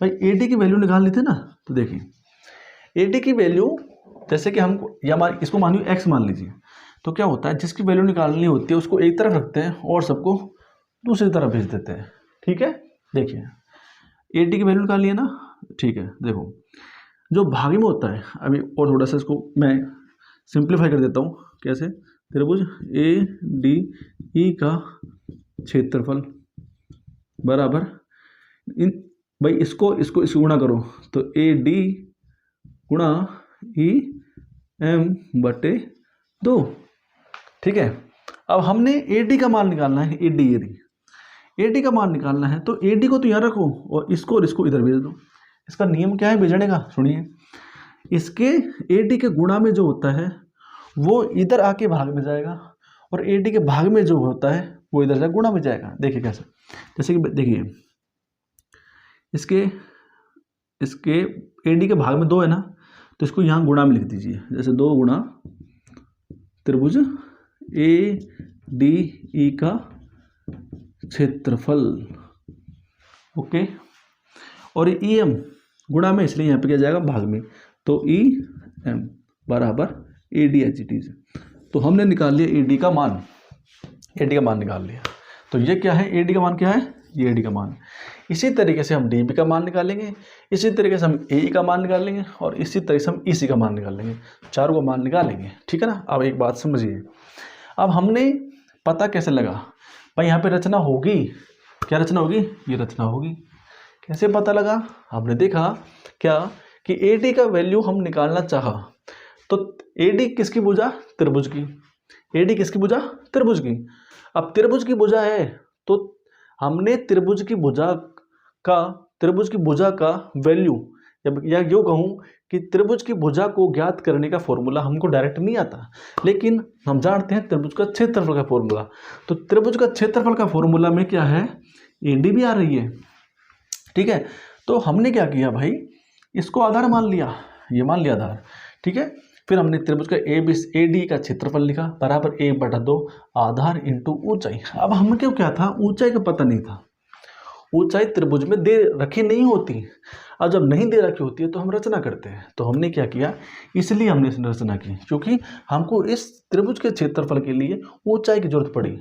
भाई ए डी की वैल्यू निकालनी थी ना। तो देखिए ए डी की वैल्यू, जैसे कि हमको या इसको मानिए एक्स मान लीजिए, तो क्या होता है, जिसकी वैल्यू निकालनी होती है उसको एक तरफ रखते हैं और सबको दूसरी तरफ भेज देते हैं, ठीक है। देखिए ए डी की वैल्यू निकाल लिया ना, ठीक है। देखो जो भाग में होता है, अभी और थोड़ा सा इसको मैं सिंप्लीफाई कर देता हूँ, कैसे, त्रिभुज ए डी ई का क्षेत्रफल बराबर इन, भाई इसको गुणा करो, तो ए डी गुणा ई एम बटे 2, ठीक है। अब हमने ए डी का मान निकालना है, ए डी का मान निकालना है, तो ए डी को तो यहाँ रखो और इसको इधर भेज दो। इसका नियम क्या है भेजने का, सुनिए, इसके ए डी के गुणा में जो होता है वो इधर आके भाग में जाएगा, और ए डी के भाग में जो होता है वो इधर से गुणा में जाएगा। देखिए कैसे, जैसे कि देखिए इसके ए डी के भाग में 2 है ना, तो इसको यहाँ गुणा में लिख दीजिए, जैसे 2 गुणा त्रिभुज ए डी ई का क्षेत्रफल, ओके। और ई एम गुणा में, इसलिए यहाँ पे क्या जाएगा भाग में, तो ई एम बराबर ए डी एच टी। तो हमने निकाल लिया ए डी का मान, ए डी का मान निकाल लिया। तो ये क्या है, ए डी का मान क्या है, ये ए डी का मान। इसी तरीके से हम डी बी का मान निकालेंगे, इसी तरीके से हम ए ई का मान निकालेंगे, और इसी तरीके से हम ई सी का मान निकालेंगे, चारों का मान निकालेंगे, ठीक है ना। अब एक बात समझिए, अब हमने पता कैसे लगा, भाई यहाँ पे रचना होगी, क्या रचना होगी, ये रचना होगी। कैसे पता लगा, हमने देखा क्या कि ए डी का वैल्यू हम निकालना चाहा, तो ए डी किसकी भुजा, त्रिभुज की, ए डी किसकी भुजा, त्रिभुज की। अब त्रिभुज की भुजा है, तो हमने त्रिभुज की भुजा का वैल्यू, या यूँ कहूँ कि त्रिभुज की भुजा को ज्ञात करने का फॉर्मूला हमको डायरेक्ट नहीं आता, लेकिन हम जानते हैं त्रिभुज का क्षेत्रफल का फॉर्मूला। तो त्रिभुज का क्षेत्रफल का फॉर्मूला में क्या है, ए डी भी आ रही है, ठीक है। तो हमने क्या किया भाई, इसको आधार मान लिया, ये मान लिया आधार, ठीक है। फिर हमने त्रिभुज का ए डी का क्षेत्रफल लिखा बराबर 1/2 आधार इंटू ऊंचाई। अब हम क्या था, ऊंचाई का पता नहीं था, ऊंचाई त्रिभुज में दे रखी नहीं होती, और जब नहीं दे रखी होती है तो हम रचना करते हैं। तो हमने क्या किया, इसलिए हमने इसमें रचना की, क्योंकि हमको इस त्रिभुज के क्षेत्रफल के लिए ऊंचाई की जरूरत पड़ी।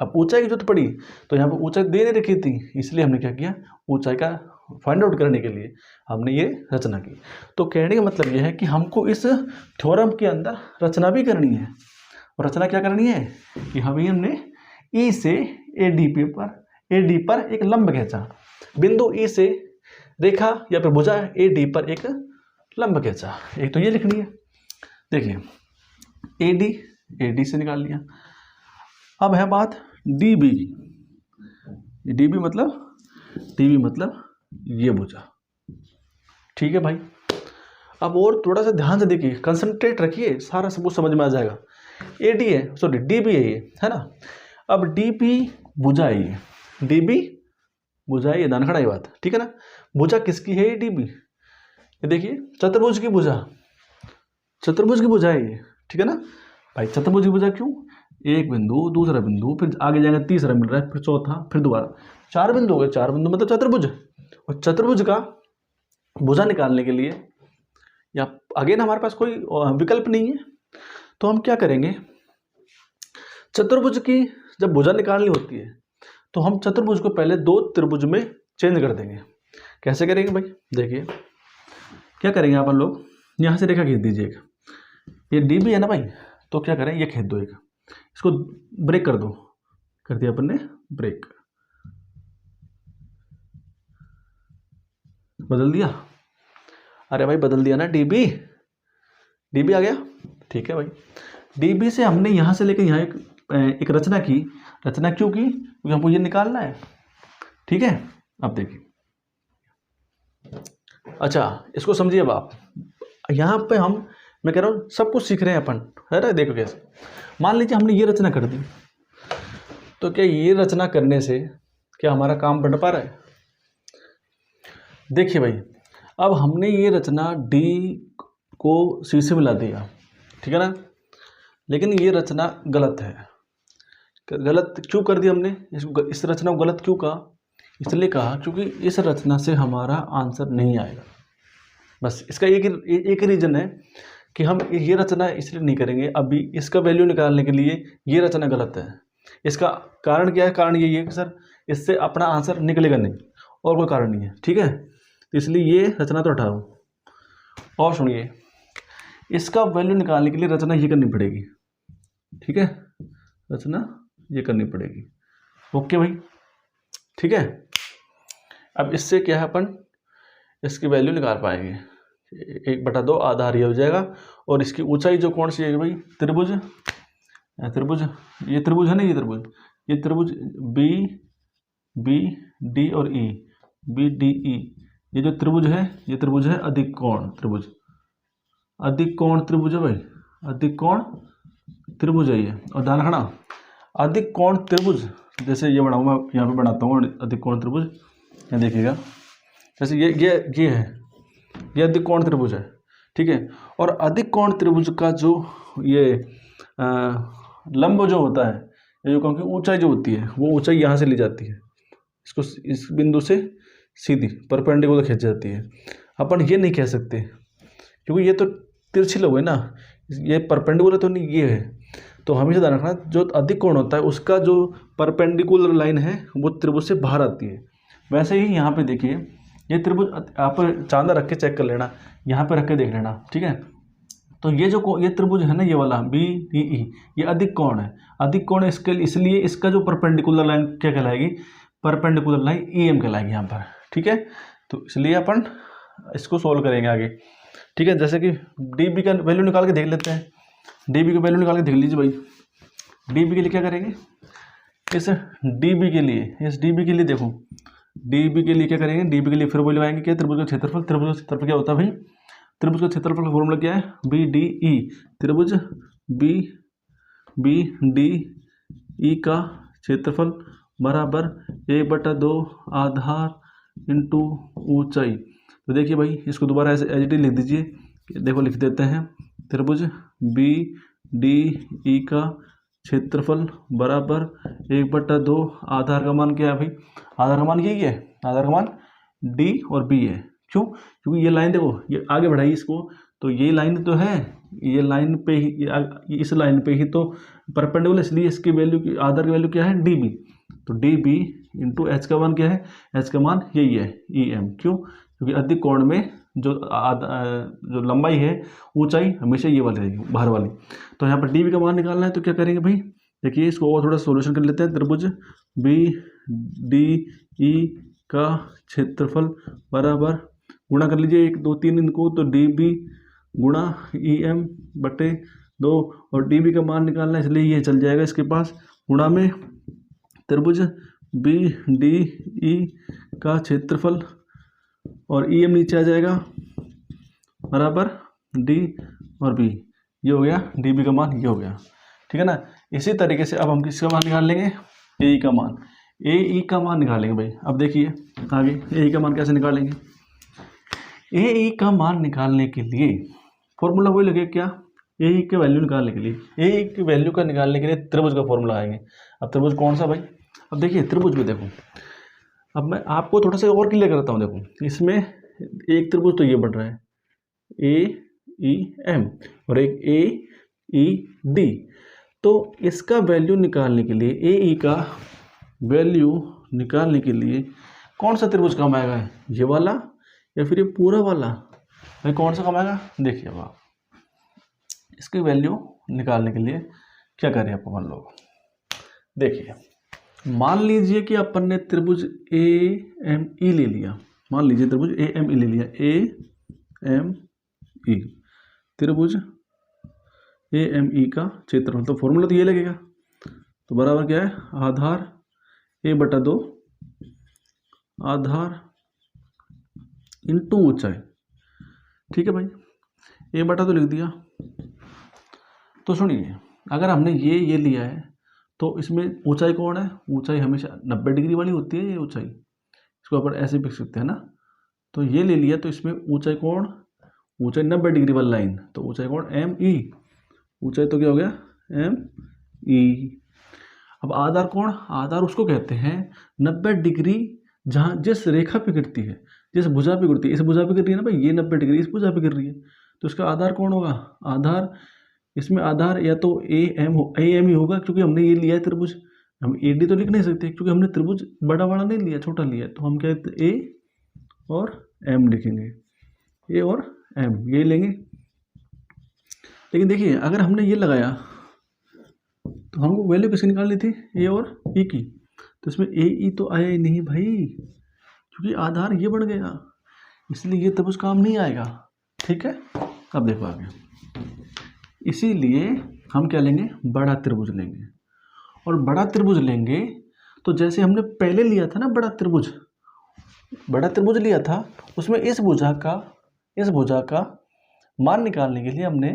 अब ऊंचाई की जरूरत पड़ी तो यहाँ पर ऊंचाई दे नहीं रखी थी, इसलिए हमने क्या किया, ऊंचाई का फाइंड आउट करने के लिए हमने ये रचना की। तो कहने का मतलब ये है कि हमको इस थ्योरम के अंदर रचना भी करनी है, और रचना क्या करनी है कि हमने ई से ए डी पर एक लंब खींचा, बिंदु ई से रेखा या फिर भुजा ए डी पर एक लंब खींचा, एक तो ये लिखनी है। देखिए AD से निकाल लिया। अब है बात DB की। DB मतलब ये भुजा, ठीक है भाई। अब और थोड़ा सा ध्यान से देखिए, कंसंट्रेट रखिए, सारा सब कुछ समझ में आ जाएगा। AD है, सॉरी DB है ये, है ना। अब DB भुजा है ये, DB भुजा है ये, ध्यान खड़ा ये बात, ठीक है ना। भुजा किसकी है ये DB? ये देखिए चतुर्भुज की भुजा, चतुर्भुज की भुजा है ये, ठीक है ना भाई। चतुर्भुज की भुजा क्यों? एक बिंदु, दूसरा बिंदु, फिर आगे जाएगा तीसरा मिल रहा है, फिर चौथा, फिर दोबारा 4 बिंदु हो गए। 4 बिंदु मतलब चतुर्भुज। और चतुर्भुज का भुजा निकालने के लिए या अगेन हमारे पास कोई विकल्प नहीं है, तो हम क्या करेंगे, चतुर्भुज की जब भुजा निकालनी होती है तो हम चतुर्भुज को पहले 2 त्रिभुज में चेंज कर देंगे। कैसे करेंगे भाई? देखिए क्या करेंगे अपन लोग, यहाँ से रेखा खींच दीजिए एक, ये DB है ना भाई, तो क्या करें, ये खींच दो एक, इसको ब्रेक कर दो, कर दिया अपन ने ब्रेक, बदल दिया। अरे भाई बदल दिया ना, DB आ गया, ठीक है भाई। DB से हमने यहाँ से लेकर यहाँ एक रचना की। रचना क्यों की? क्योंकि हमको ये निकालना है, ठीक है। अब देखिए, अच्छा इसको समझिए अब आप, यहाँ पे मैं कह रहा हूँ सब कुछ सीख रहे हैं अपन, है ना। देखो कैसे, मान लीजिए हमने ये रचना कर दी, तो क्या ये रचना करने से क्या हमारा काम बढ़ पा रहा है? देखिए भाई, अब हमने ये रचना D को C से मिला दिया, ठीक है ना, लेकिन ये रचना गलत है। गलत क्यों कर दी हमने? इस रचना को गलत क्यों कहा? इसलिए कहा क्योंकि इस रचना से हमारा आंसर नहीं आएगा। बस इसका एक रीज़न है कि हम ये रचना इसलिए नहीं करेंगे। अभी इसका वैल्यू निकालने के लिए ये रचना गलत है। इसका कारण क्या है? कारण यही है कि सर इससे अपना आंसर निकलेगा नहीं, और कोई कारण नहीं है, ठीक है। तो इसलिए ये रचना तो हटाओ। और सुनिए, इसका वैल्यू निकालने के लिए रचना ये करनी पड़ेगी, ठीक है, रचना ये करनी पड़ेगी। ओके भाई, ठीक है। अब इससे क्या है, अपन इसकी वैल्यू निकाल पाएंगे। 1/2 आधार ये हो जाएगा, और इसकी ऊंचाई जो कौन सी है भाई? त्रिभुज, ये त्रिभुज है ना, ये त्रिभुज BD और E, BDE, ये जो त्रिभुज है, ये त्रिभुज है अधिक कोण त्रिभुज। अधिक कोण त्रिभुज है भाई, अधिक कोण त्रिभुज है ये। और ध्यान रखना, अधिक कोण त्रिभुज, जैसे ये बनाऊंगा, यहाँ पे बनाता हूँ अधिक कोण त्रिभुज, ये देखिएगा, जैसे ये है, ये अधिक कोण त्रिभुज है, ठीक है। और अधिक कोण त्रिभुज का जो ये लंब जो होता है, ये जो क्योंकि ऊंचाई जो होती है, वो ऊंचाई यहाँ से ली जाती है, इसको इस बिंदु से सीधी परपेंडिकुलर खींच जाती है। अपन ये नहीं कह सकते क्योंकि ये तो तिरछी लंब है ना, ये परपेंडिकुलर तो नहीं, ये है। तो हमेशा ध्यान रखना, जो अधिक कोण होता है उसका जो परपेंडिकुलर लाइन है वो त्रिभुज से बाहर आती है। वैसे ही यहाँ पे देखिए, ये त्रिभुज आप चांदा रख के चेक कर लेना, यहाँ पे रख के देख लेना, ठीक है। तो ये त्रिभुज है ना, ये वाला BDE, ये अधिक कोण है। अधिक कोण है इसके, इसलिए इसका जो परपेंडिकुलर लाइन क्या कहलाएगी? परपेंडिकुलर लाइन EM कहलाएगी यहाँ पर, ठीक है। तो इसलिए अपन इसको सोल्व करेंगे आगे, ठीक है। जैसे कि DB का वैल्यू निकाल के देख लेते हैं। DB का वैल्यू निकाल के देख लीजिए भाई। DB के लिए क्या करेंगे? इस DB के लिए देखो, DB के लिए क्या करेंगे? DB के लिए फिर वही लगाएंगे क्या? त्रिभुज का क्षेत्रफल। त्रिभुज का क्षेत्रफल क्या होता है भाई? त्रिभुज का क्षेत्रफल का फॉर्मूला क्या है? BDE। त्रिभुज BDE का क्षेत्रफल बराबर 1/2 आधार इंटू ऊंचाई। तो देखिए भाई, इसको दोबारा ऐसे एच डी लिख दीजिए। देखो लिख देते हैं, त्रिभुज BDE का क्षेत्रफल बराबर 1/2 आधार का मान क्या है भाई? आधार का मान यही है, आधार का मान D और B है। क्यों? क्योंकि ये लाइन देखो, ये आगे बढ़ाई इसको, तो ये लाइन तो है, ये लाइन पे ही, इस लाइन पे ही तो परपेंडिकुलर, इसलिए इसकी वैल्यू की, आधार की वैल्यू क्या है? DB। तो DB इंटू एच का मान क्या है? एच का मान यही है, EM। क्यों? क्योंकि अधिक कोण में जो लंबाई है, ऊंचाई हमेशा ये वाली रहेगी, बाहर वाली। तो यहाँ पर DB का मान निकालना है, तो क्या करेंगे भाई? देखिए इसको और थोड़ा सोल्यूशन कर लेते हैं। त्रिभुज BDE का क्षेत्रफल बराबर, गुणा कर लीजिए 1 2 3 इनको, तो DB गुणा ई एम बटे 2 और डी बी का मान निकालना है, इसलिए ये चल जाएगा इसके पास, गुणा में त्रिभुज बी डी ई का क्षेत्रफल और ई एम नीचे आ जाएगा बराबर डी और बी, ये हो गया डी बी का मान, ये हो गया, ठीक है ना। इसी तरीके से अब हम किसका मान निकाल लेंगे, ए ई का मान, ए ई का मान निकालेंगे भाई। अब देखिए आगे ए ई का मान कैसे निकालेंगे। ए ई का मान निकालने के लिए फॉर्मूला वही लगे क्या, ए ई के वैल्यू निकालने के लिए, ए ई की वैल्यू का निकालने के लिए त्रिभुज का फॉर्मूला आएंगे। अब त्रिभुज कौन सा भाई, अब देखिए त्रिभुज में देखो, अब मैं आपको थोड़ा सा और क्लियर करता हूँ। देखो इसमें एक त्रिभुज तो ये बन रहा है ए ई एम और एक ए ई डी, तो इसका वैल्यू निकालने के लिए, ए ई का वैल्यू निकालने के लिए कौन सा त्रिभुज काम आएगा, ये वाला या फिर ये पूरा वाला भाई, कौन सा काम आएगा। देखिए अब आप इसकी वैल्यू निकालने के लिए क्या करें अपन लोग, देखिए मान लीजिए कि अपन ने त्रिभुज ए एम ई ले लिया, मान लीजिए त्रिभुज ए एम ई ले लिया, ए एम ई त्रिभुज ए एम ई का क्षेत्रफल, तो फॉर्मूला तो ये लगेगा, तो बराबर क्या है, आधार ए बटा 2 आधार इंटू ऊंचाई, ठीक है भाई, ए बटा 2 लिख दिया। तो सुनिए अगर हमने ये लिया है तो इसमें ऊंचाई कौन है, ऊंचाई हमेशा 90 डिग्री वाली होती है ये ऊंचाई, इसको अपन ऐसे लिख सकते हैं ना। तो ये ले लिया तो इसमें ऊंचाई कौन, ऊंचाई 90 डिग्री वाली लाइन, तो ऊंचाई कौन, एम ई, ऊंचाई तो क्या हो गया एम ई। अब आधार कौन, आधार उसको कहते हैं 90 डिग्री जहाँ जिस रेखा पे गिरती है, जिस भुजा पे गिरती है, इस भुजा पे गिर रही है ना भाई, ये 90 डिग्री इस भुजा पे गिर रही है, तो इसका आधार कौन होगा, आधार, इसमें आधार या तो ए एम ही होगा, क्योंकि हमने ये लिया है त्रिभुज, हम ए डी तो लिख नहीं सकते क्योंकि हमने त्रिभुज बड़ा बड़ा नहीं लिया, छोटा लिया है, तो हम क्या ए और एम लिखेंगे, ए और एम ये लेंगे। लेकिन देखिए अगर हमने ये लगाया तो हमको वैल्यू किसकी निकालनी थी, ए और ई की, तो इसमें ए ई तो आया ही नहीं भाई, क्योंकि आधार ये बढ़ गया, इसलिए ये त्रिभुज काम नहीं आएगा, ठीक है। अब देखो आगे, इसीलिए हम क्या लेंगे, बड़ा त्रिभुज लेंगे, और बड़ा त्रिभुज लेंगे तो जैसे हमने पहले लिया था ना बड़ा त्रिभुज लिया था, उसमें इस भुजा का मान निकालने के लिए हमने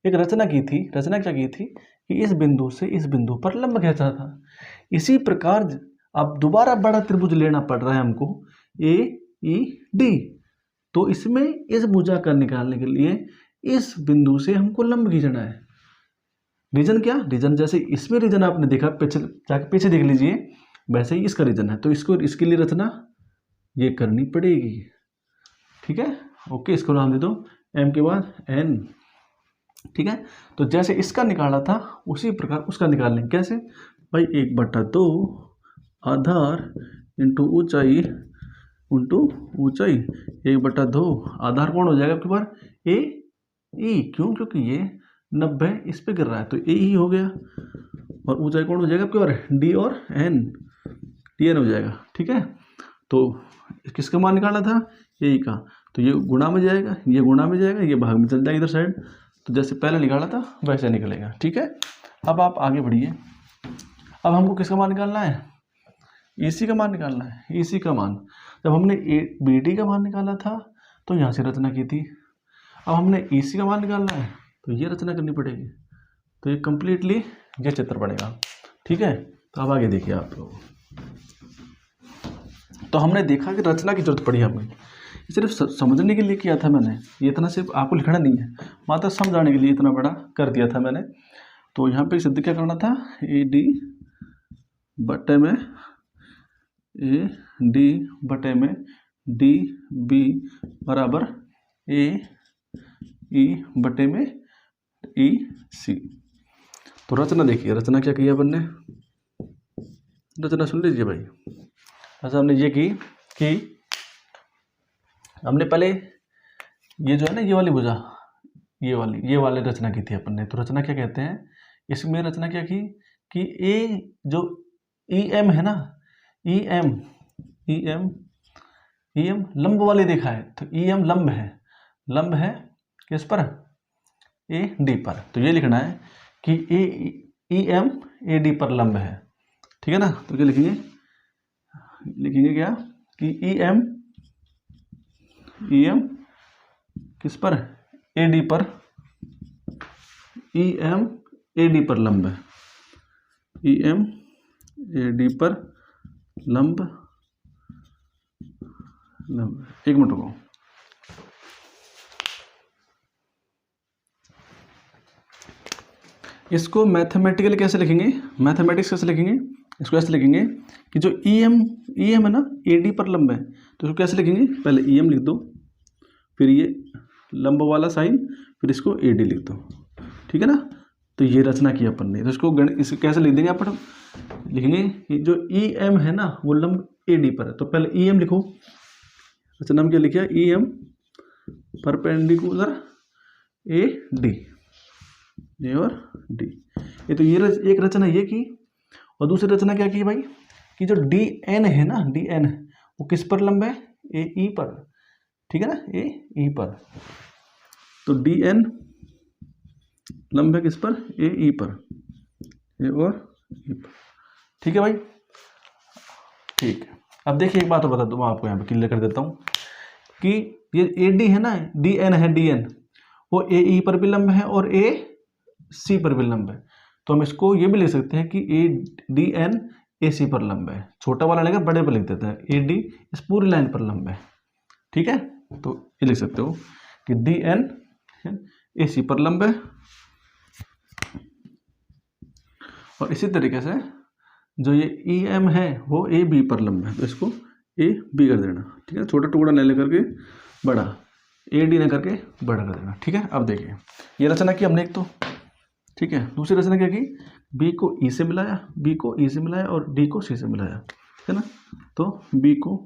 एक रचना की थी। रचना क्या की थी कि इस बिंदु से इस बिंदु पर लंब खींचा था। इसी प्रकार अब दोबारा बड़ा त्रिभुज लेना पड़ रहा है हमको, ए ई डी, तो इसमें इस भुजा का निकालने के लिए इस बिंदु से हमको लंब खींचना है। रीजन क्या, रीजन जैसे इसमें रीजन आपने देखा, पीछे देख लीजिए, वैसे ही इसका रीजन है, तो इसके लिए रचना ये करनी पड़ेगी, ठीक है। ओके, इसको नाम दे दो एम के बाद एन, ठीक है। तो जैसे इसका निकाला था उसी प्रकार उसका निकाल लेंगे, कैसे भाई, 1/2 आधार इंटू ऊंचाई 1/2 आधार कौन हो जाएगा आपके पास, ए ई, क्यों, क्योंकि ये 90 इस पे गिर रहा है, तो ए ई हो गया, और ऊंचाई कौन हो जाएगा आपके पास, डी और एन, डी एन हो जाएगा, ठीक है। तो किसका मान निकालना था, ए ई का, तो ये गुणा में जाएगा, ये गुणा में जाएगा, ये भाग में चल जाएगा इधर साइड, तो जैसे पहले निकाला था वैसे निकलेगा, ठीक है। अब आप आगे बढ़िए, अब हमको किसका मान निकालना है, ईसी का मान निकालना है। ईसी का मान, जब हमने बी डी का मान निकाला था तो यहाँ से रचना की थी, अब हमने ईसी का मान निकालना है तो ये रचना करनी पड़ेगी, तो ये कंप्लीटली ये चित्र बनेगा, ठीक है। तो अब आगे देखिए आप लोग, तो हमने देखा कि रचना की जरूरत पड़ी हमें, सिर्फ समझने के लिए किया था मैंने, ये इतना सिर्फ आपको लिखना नहीं है, मात्र समझाने के लिए इतना बड़ा कर दिया था मैंने। तो यहाँ पे सिद्ध क्या करना था, ए डी बटे में डी बी बराबर ए ई बटे में ई सी। तो रचना देखिए, रचना क्या किया अपन ने, रचना सुन लीजिए भाई। अच्छा, हमने ये की कि हमने पहले ये जो है ना, ये वाली भुजा, ये वाली रचना की थी अपन ने। तो रचना क्या कहते हैं, इसमें रचना क्या की कि ए जो ई एम है ना, ई एम लंब वाली रेखा है, तो ई एम लंब है किस पर, ए डी पर। तो ये लिखना है कि ई एम ए डी पर लंब है, ठीक है ना। तो क्या लिखेंगे, लिखेंगे क्या कि ई एम किस पर, ए डी पर, ई एम ए डी पर लंब है, ई एम ए डी पर लंब। एक मिनट रुको, इसको मैथमेटिकली कैसे लिखेंगे, मैथमेटिक्स कैसे लिखेंगे, इसको ऐसे लिखेंगे कि जो ई एम है ना ए डी पर लंब है, तो इसको कैसे लिखेंगे, पहले ई एम लिख दो, फिर ये लंब वाला साइन, फिर इसको ए डी लिख दो, ठीक है ना। तो ये रचना की अपन ने, तो इसको कैसे लिख देंगे अपन, लिखेंगे कि जो ई एम है ना वो लंब ए डी पर है। तो पहले ई एम लिखो, रचना में क्या लिखा, E M perpendicular A D, A और डी। ये तो ये एक रचना ये की, और दूसरी रचना क्या की भाई कि जो डी एन है ना, डी एन वो किस पर लंब है, ए ई पर, ठीक है ना, ए ई पर। तो डी एन लंब है किस पर, ए ई पर, ए और ई पर, ठीक है भाई, ठीक है। अब देखिए एक बात और बता दूँ आपको, यहाँ पे क्लियर कर देता हूँ कि ये ए डी है ना, डी एन है, डी एन वो ए ई पर भी लंब है और ए सी पर भी लंब है। तो हम इसको ये भी लिख सकते हैं कि ए डी एन ए सी पर लंब है, छोटा वाला लेकर बड़े पर लिख देते हैं, ए डी इस पूरी लाइन पर लंब है, ठीक है। तो ये लिख सकते हो कि डी एन ए सी पर लंब है, और इसी तरीके से जो ये ई एम है वो ए बी पर लंब है, तो इसको ए बी कर देना, ठीक है। छोटा टुकड़ा ले लेकर के बड़ा, ए डी ने करके बड़ा कर देना, ठीक है। अब देखिए ये रचना की हमने एक तो, ठीक है। दूसरी रचना क्या की, बी को ई से मिलाया, बी को ई से मिलाया और डी को सी से मिलाया, है ना। तो बी को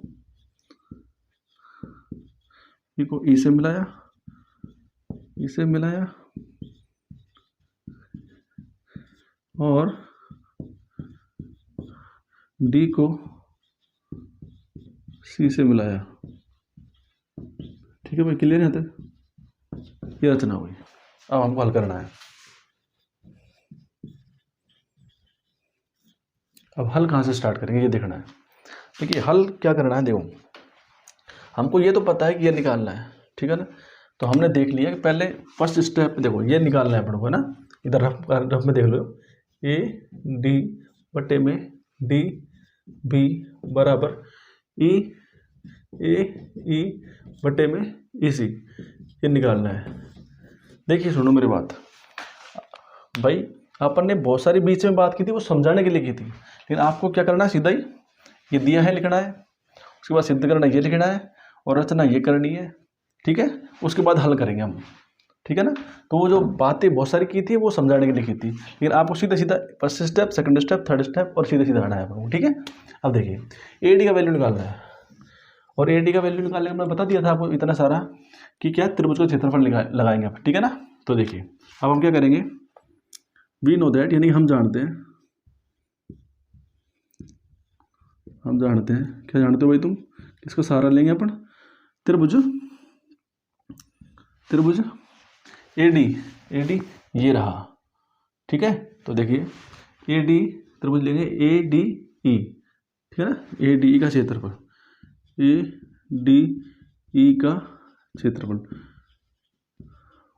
ई से मिलाया, ई से मिलाया और डी को सी से मिलाया, ठीक है भाई, क्लियर है तक, ये रचना हुई। अब हमको हल करना है। अब हल कहाँ से स्टार्ट करेंगे ये देखना है। देखिए हल क्या करना है, देखो हमको ये तो पता है कि ये निकालना है, ठीक है ना। तो हमने देख लिया कि पहले फर्स्ट स्टेप देखो ये निकालना है अपन को, है ना। इधर रफ में देख लो, ए डी बटे में डी बी बराबर ई ए ई बटे में ई सी, ये निकालना है। देखिए सुनो मेरी बात भाई, अपन ने बहुत सारी बीच में बात की थी, वो समझाने के लिए की थी, लेकिन आपको क्या करना है, सीधा ही ये दिया है लिखना है, उसके बाद सिद्ध करना ये लिखना है और रचना ये करनी है, ठीक है। उसके बाद हल करेंगे हम, ठीक है ना। तो वो जो बातें बहुत सारी की थी वो समझाने के लिए की थी, लेकिन आपको सीधा सीधा first step, second step, third step और सीधे सीधा आना है आपको, ठीक है। अब देखिए ए डी का वैल्यू निकालना है, और ए डी का वैल्यू निकालने का मैं बता दिया था आपको इतना सारा कि क्या त्रिभुज का क्षेत्रफल लगाएंगे आप, ठीक है ना। तो देखिए अब हम क्या करेंगे, वी नो दैट, यानी हम जानते हैं, क्या जानते हो भाई तुम, इसका सहारा लेंगे अपन, त्रिभुज ए डी ये रहा, ठीक है। तो देखिए ए डी त्रिभुज लेंगे, ए डी ई, ठीक है ना, ए डी ई का क्षेत्रफल, ए डी ई का क्षेत्रफल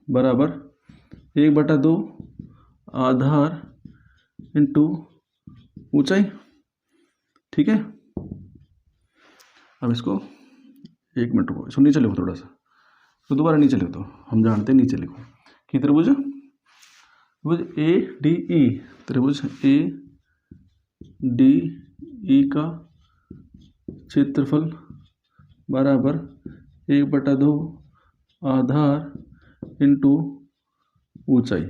बराबर 1/2 आधार इंटू ऊंचाई, ठीक है। अब इसको एक मिनट रुको, इसको नीचे लिखो थोड़ा सा, तो दोबारा नीचे लिखो, तो हम जानते हैं नीचे लिखो कि त्रिभुज ए डी ई, त्रिभुज ए डी ई का क्षेत्रफल बराबर 1/2 आधार इंटू ऊंचाई।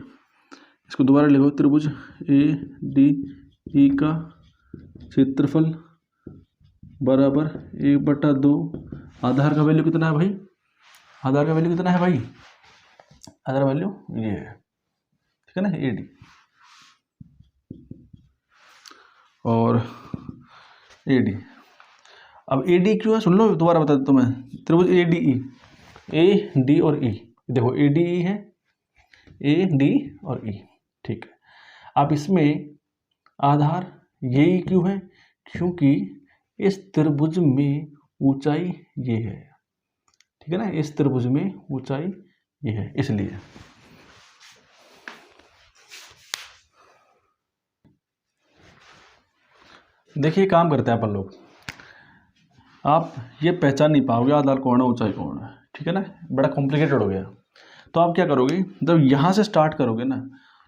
इसको दोबारा लिखो, त्रिभुज ए डी ई का क्षेत्रफल बराबर 1/2, आधार का वैल्यू कितना है भाई, आधार का वैल्यू कितना है भाई, आधार वैल्यू ये है, ठीक है ना, ए डी और ए डी। अब ए डी क्यों है सुन लो, दोबारा बता देता हूँ मैं, त्रिभुज A D E, A D और ई, देखो ए डी ई है, ए डी और ई। ठीक है, अब इसमें आधार यही क्यों है? क्योंकि इस त्रिभुज में ऊंचाई ये है। ठीक है ना, इस त्रिभुज में ऊंचाई ये है, इसलिए। देखिए काम करते हैं अपन लोग, आप ये पहचान नहीं पाओगे आधार कौन है ऊंचाई कौन है। ठीक है ना, बड़ा कॉम्प्लिकेटेड हो गया। तो आप क्या करोगे, जब यहाँ से स्टार्ट करोगे ना,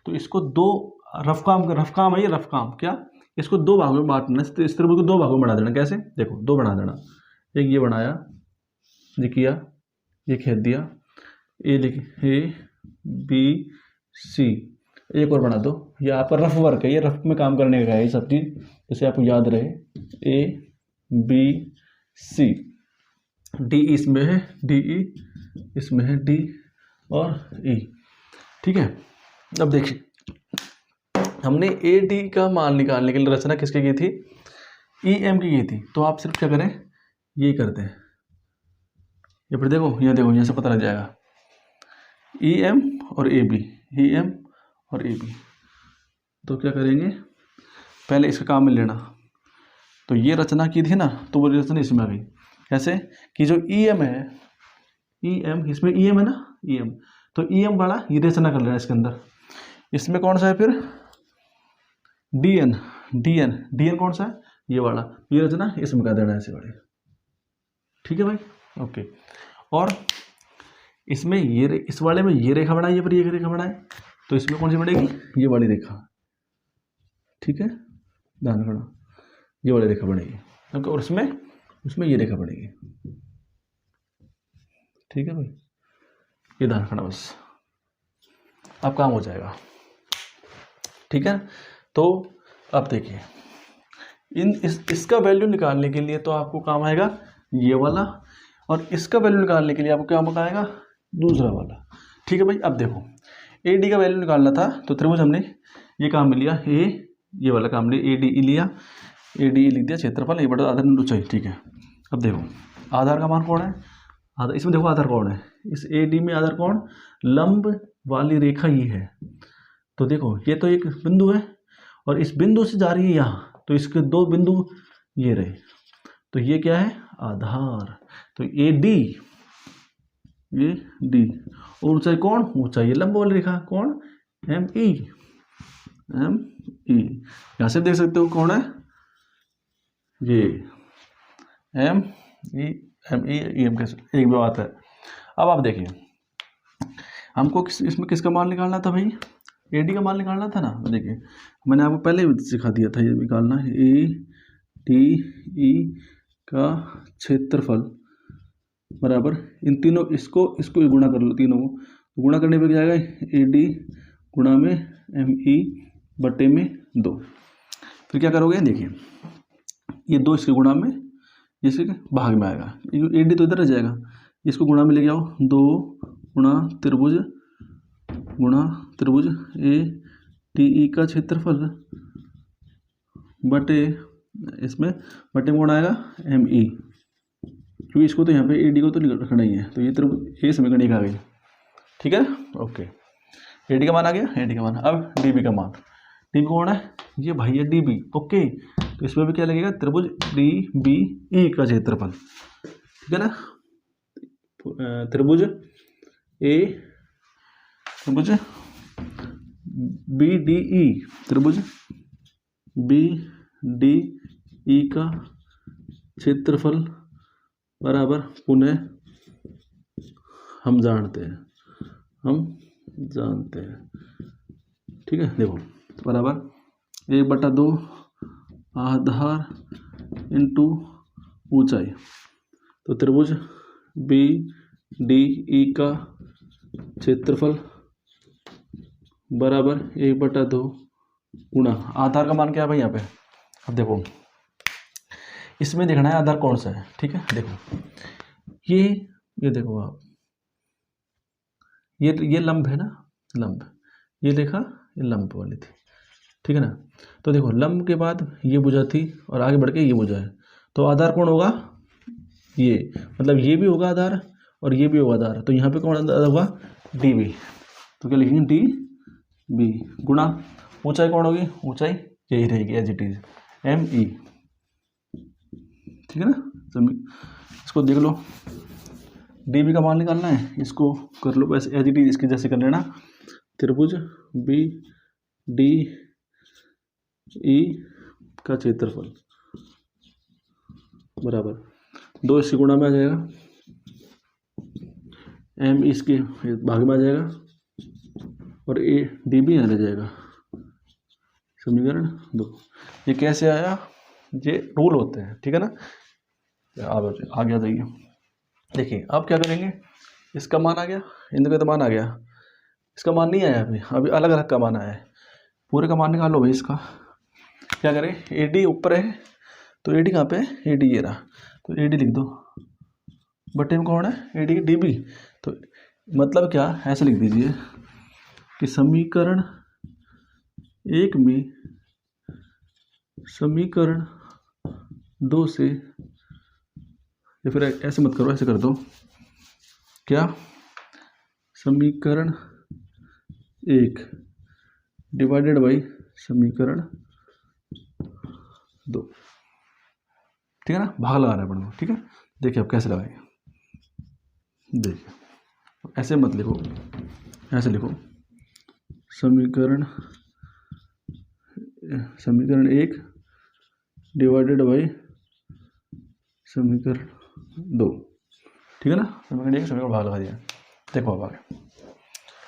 तो इसको दो रफ काम है ये, रफ काम क्या, इसको दो भागों में बांटना। इस त्रिभुज को दो भागों में बना देना। कैसे? देखो, दो बना देना। एक ये बनाया, ये किया, ये खेद दिया, ए बी सी। एक और बना दो। ये आपका रफ वर्क है, ये रफ में काम करने का है ये सब चीज़, जैसे आपको याद रहे। ए बी सी, डी इसमें है, डी ई इसमें है, डी और ई। ठीक है, अब देखिए हमने ए डी का मान निकालने के लिए रचना किसकी की थी? ई एम की थी। तो आप सिर्फ क्या करें, ये करते हैं, ये फिर देखो, ये देखो, यहाँ से पता लग जाएगा ई एम और ए बी, ई एम और ए बी। तो क्या करेंगे, पहले इसका काम में लेना। तो ये रचना की थी ना, तो वो रचना इसमें आ गई। कैसे कि जो ई एम है, ई एम, इसमें ई एम है ना, ई एम, तो ई एम वाला ये रचना कर लेना इसके अंदर। इसमें कौन सा है फिर? D N, D N, D N कौन सा है? ये वाला, ये रचना इसमें कर देना ऐसे बड़े। ठीक है भाई, ओके। और इसमें ये, इस वाले में ये रेखा बनाई, पर ये रेखा बनाए, तो इसमें कौन सी बढ़ेगी? ये वाली रेखा। ठीक है, ध्यान रखना, ये वाली रेखा बनेगी। और उसमें ये रेखा बनेगी। ठीक है भाई, ये ध्यान रखना बस, अब काम हो जाएगा। ठीक है, तो अब देखिए इसका वैल्यू निकालने के लिए तो आपको काम आएगा ये वाला, और इसका वैल्यू निकालने के लिए आपको क्या काम आएगा? दूसरा वाला। ठीक है भाई, अब देखो ए डी का वैल्यू निकालना था, तो त्रिभुज हमने ये काम लिया, ये वाला काम लिया, ए डी लिया, ए डी लिख दिया, क्षेत्रफल ये बटा आधार ऊंचाई। ठीक है, अब देखो आधार का मान कौन है? आधार, इसमें देखो आधार कौन है, इस ए डी में आधार कौन? लंब वाली रेखा ये है। तो देखो ये तो एक बिंदु है, और इस बिंदु से जा रही है यहाँ, तो इसके दो बिंदु ये रहे, तो ये क्या है? आधार। तो ए डी, ये डी, और ऊंचाई कौन? ऊंचाई लंब वाली रेखा कौन? M E, M E. यहाँ से देख सकते हो कौन है? ये M E, M E, M कैसे एक बात है। अब आप देखिए हमको इसमें किसका मान निकालना था भाई? ए डी का मान निकालना था ना। देखिए मैंने आपको पहले भी सिखा दिया था, ये निकालना है ए डी ई का क्षेत्रफल बराबर इन तीनों, इसको गुणा कर लो, तीनों को गुणा करने पे क्या आएगा? ए डी गुणा में एम ई बटे में 2। फिर क्या करोगे? देखिए ये 2 इसके गुणा में, इसके भाग में आएगा, ए डी तो इधर रह जाएगा, इसको गुणा में लेके आओ, 2 गुणा त्रिभुज ए टी ई का क्षेत्रफल बटे, इसमें बटे में कौन आएगा? एम ई, क्योंकि इसको तो यहाँ पे ए डी को तो रखना ही है, तो ये त्रिभुज ए समीकरण आ गई। ठीक है, ओके। ए डी का मान आ गया, ए डी का मान। अब डी बी का मान, डी बी कौन है? ये भाई है डी बी। ओके, तो इसमें भी क्या लगेगा? त्रिभुज डी बी ई का क्षेत्रफल। ठीक है ना, त्रिभुज बी डी ई, त्रिभुज बी डी ई का क्षेत्रफल बराबर, पुनः हम जानते हैं। ठीक है, देखो बराबर 1/2 आधार इंटू ऊंचाई। तो त्रिभुज बी डी ई का क्षेत्रफल बराबर 1/2 गुणा आधार का मान क्या है भाई यहाँ पे? अब देखो इसमें देखना है आधार कौन सा है। ठीक है, देखो ये देखो आप, ये लंब है ना, लंब, ये देखा, ये लंब वाली थी। ठीक है ना, तो देखो लंब के बाद ये भुजा थी और आगे बढ़ के ये भुजा है, तो आधार कौन होगा? ये, मतलब ये भी होगा आधार और ये भी होगा आधार, तो यहाँ पे कौन आधार होगा? D B. तो क्या लिखेंगे डी बी गुणा ऊंचाई कौन होगी, ऊंचाई यही रहेगी as it is M E, ठीक है ना। इसको देख लो, डी बी का मान निकालना है, इसको कर लो वैसे एज इट इज इसके जैसे कर लेना। त्रिभुज बी डी ई का क्षेत्रफल बराबर 2 इसके गुणा में आ जाएगा, एम इसके भाग में आ जाएगा और ए डी बी यहाँ रह जाएगा। समीकरण 2 ये कैसे आया, ये रूल होते हैं, ठीक है ना। आप आगे आ जाइए, देखिए अब क्या करेंगे, इसका मान आ गया, इनका तो मान आ गया, इसका मान नहीं आया अभी अलग अलग का मान आया है, पूरे का मान निकालो भाई। इसका क्या करें, ए डी ऊपर है तो ए डी कहाँ पे है, ए डी ये रहा, तो ए डी लिख दो, बटे में कौन है ए डी डी बी। तो मतलब क्या, ऐसे लिख दीजिए कि समीकरण 1 में समीकरण 2 से, या फिर ऐसे मत करो, ऐसे कर दो, क्या समीकरण 1 डिवाइडेड बाई समीकरण 2, ठीक है ना, भाग लगाना है अपन को, ठीक है। देखिए अब कैसे लगाएंगे, देखिए ऐसे मत लिखो, ऐसे लिखो, समीकरण 1 डिवाइडेड बाई समीकरण 2, ठीक है ना। समीकरण 1 समीकरण भाग लगा दिया, देखो अब आगे,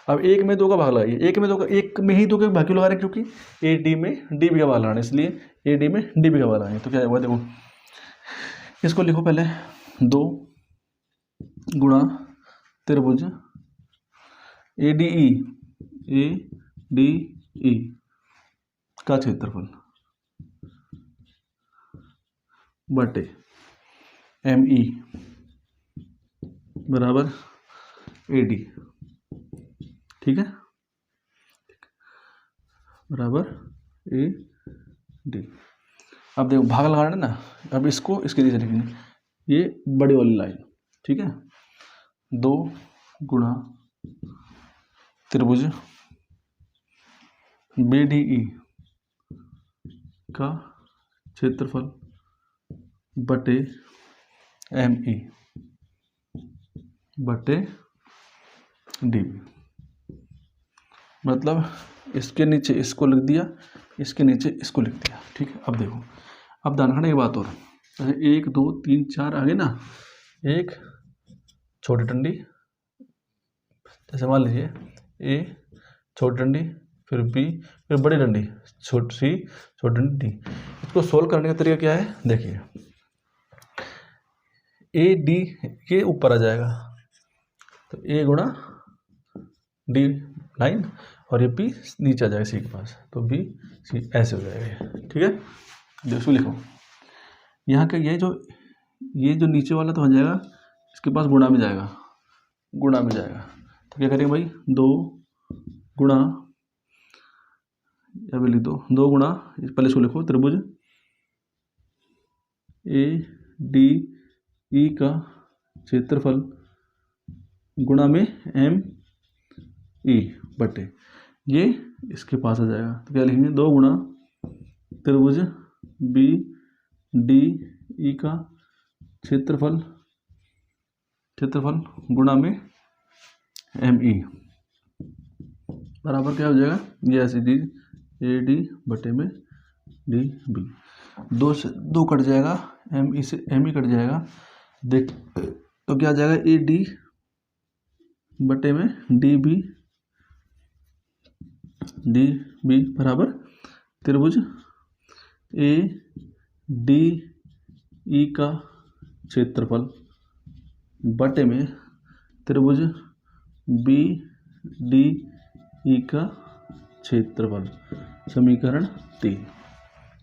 अब 1 में 2 का भाग लगाइए, 1 में 2 का, 1 में ही 2 का भाग क्यों लगा रहे हैं, क्योंकि ए डी में डी बी का भाग लगाना है, इसलिए ए डी में डी बी का भाग लगाएंगे। तो क्या हुआ, देखो इसको लिखो पहले, 2 गुणा त्रिभुज ए डी ई का क्षेत्रफल बटे एम ई बराबर ए डी, ठीक है, बराबर ए डी। अब देखो भाग लगाना है ना, अब इसको इसके नीचे लिखेंगे, ये बड़ी वाली लाइन, ठीक है, 2 गुणा त्रिभुज बी डी ई का क्षेत्रफल बटे एम ई बटे डी बी। मतलब इसके नीचे इसको लिख दिया, इसके नीचे इसको लिख दिया, ठीक है। अब देखो, अब ध्यान रखना एक बात और, 1 2 3 4 आगे ना, एक छोटी डंडी, जैसे मान लीजिए ए छोटी डंडी, फिर बी, फिर बड़ी डंडी, छोटी डंडी डी। इसको सोल्व करने का तरीका क्या है, देखिए ए डी के ऊपर आ जाएगा, तो ए गुणा डी लाइन, और ये बी नीचे आ जाएगा सी के पास, तो बी सी ऐसे हो जाएगा, ठीक है। देखो लिखो, यहाँ का ये जो नीचे वाला तो हो जाएगा, इसके पास गुणा में जाएगा, गुणा में जाएगा, तो क्या करेंगे भाई, 2 गुणा, या भी लिख दो, 2 गुणा, पहले इसको लिखो, त्रिभुज ए डी ई का क्षेत्रफल गुणा में एम ई बटे, ये इसके पास आ जाएगा, तो क्या लिखेंगे, 2 गुणा त्रिभुज बी डी ई का क्षेत्रफल गुणा में एम ई बराबर क्या हो जाएगा, ये ऐसी चीज ए डी बटे में डी बी, 2 से 2 कट जाएगा, एम ई से एम ई कट जाएगा, देख तो क्या आ जाएगा, ए डी बटे में डी बी बराबर त्रिभुज ए डी ई का क्षेत्रफल बटे में त्रिभुज बी डी ई का क्षेत्रफल, समीकरण 3,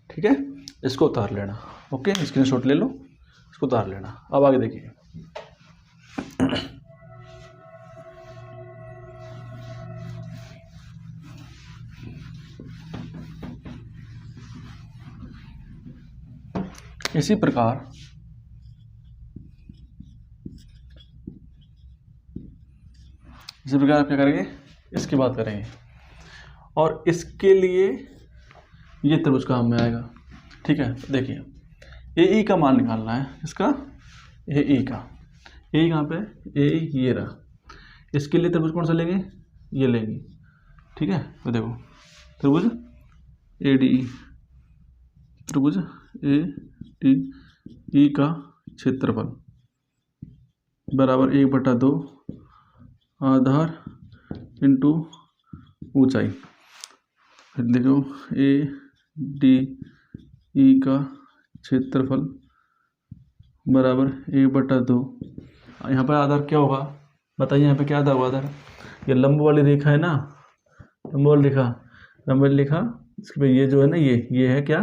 ठीक है। इसको उतार लेना, ओके, स्क्रीनशॉट ले लो, इसको उतार लेना। अब आगे देखिए, इसी प्रकार आप क्या करेंगे, इसकी बात करेंगे, और इसके लिए ये त्रिभुज काम में आएगा। ठीक है, देखिए ए ई का मान निकालना है, इसका ए ई का, ए ई कहाँ पे, ए ई ये रहा, इसके लिए त्रिभुज कौन सा लेंगे, ये लेंगे। ठीक है, तो देखो त्रिभुज ए डी ई, त्रिभुज ए डी ई का क्षेत्रफल बराबर 1/2 आधार इंटू ऊंचाई। फिर देखो ए डी ई का क्षेत्रफल बराबर 1/2, यहाँ पर आधार क्या होगा बताइए, यहाँ पे क्या आधार होगा, आधार ये लंब वाली रेखा है ना, लंब वाली रेखा, लंब वाली रेखा, इसके पे ये जो है ना, ये है क्या,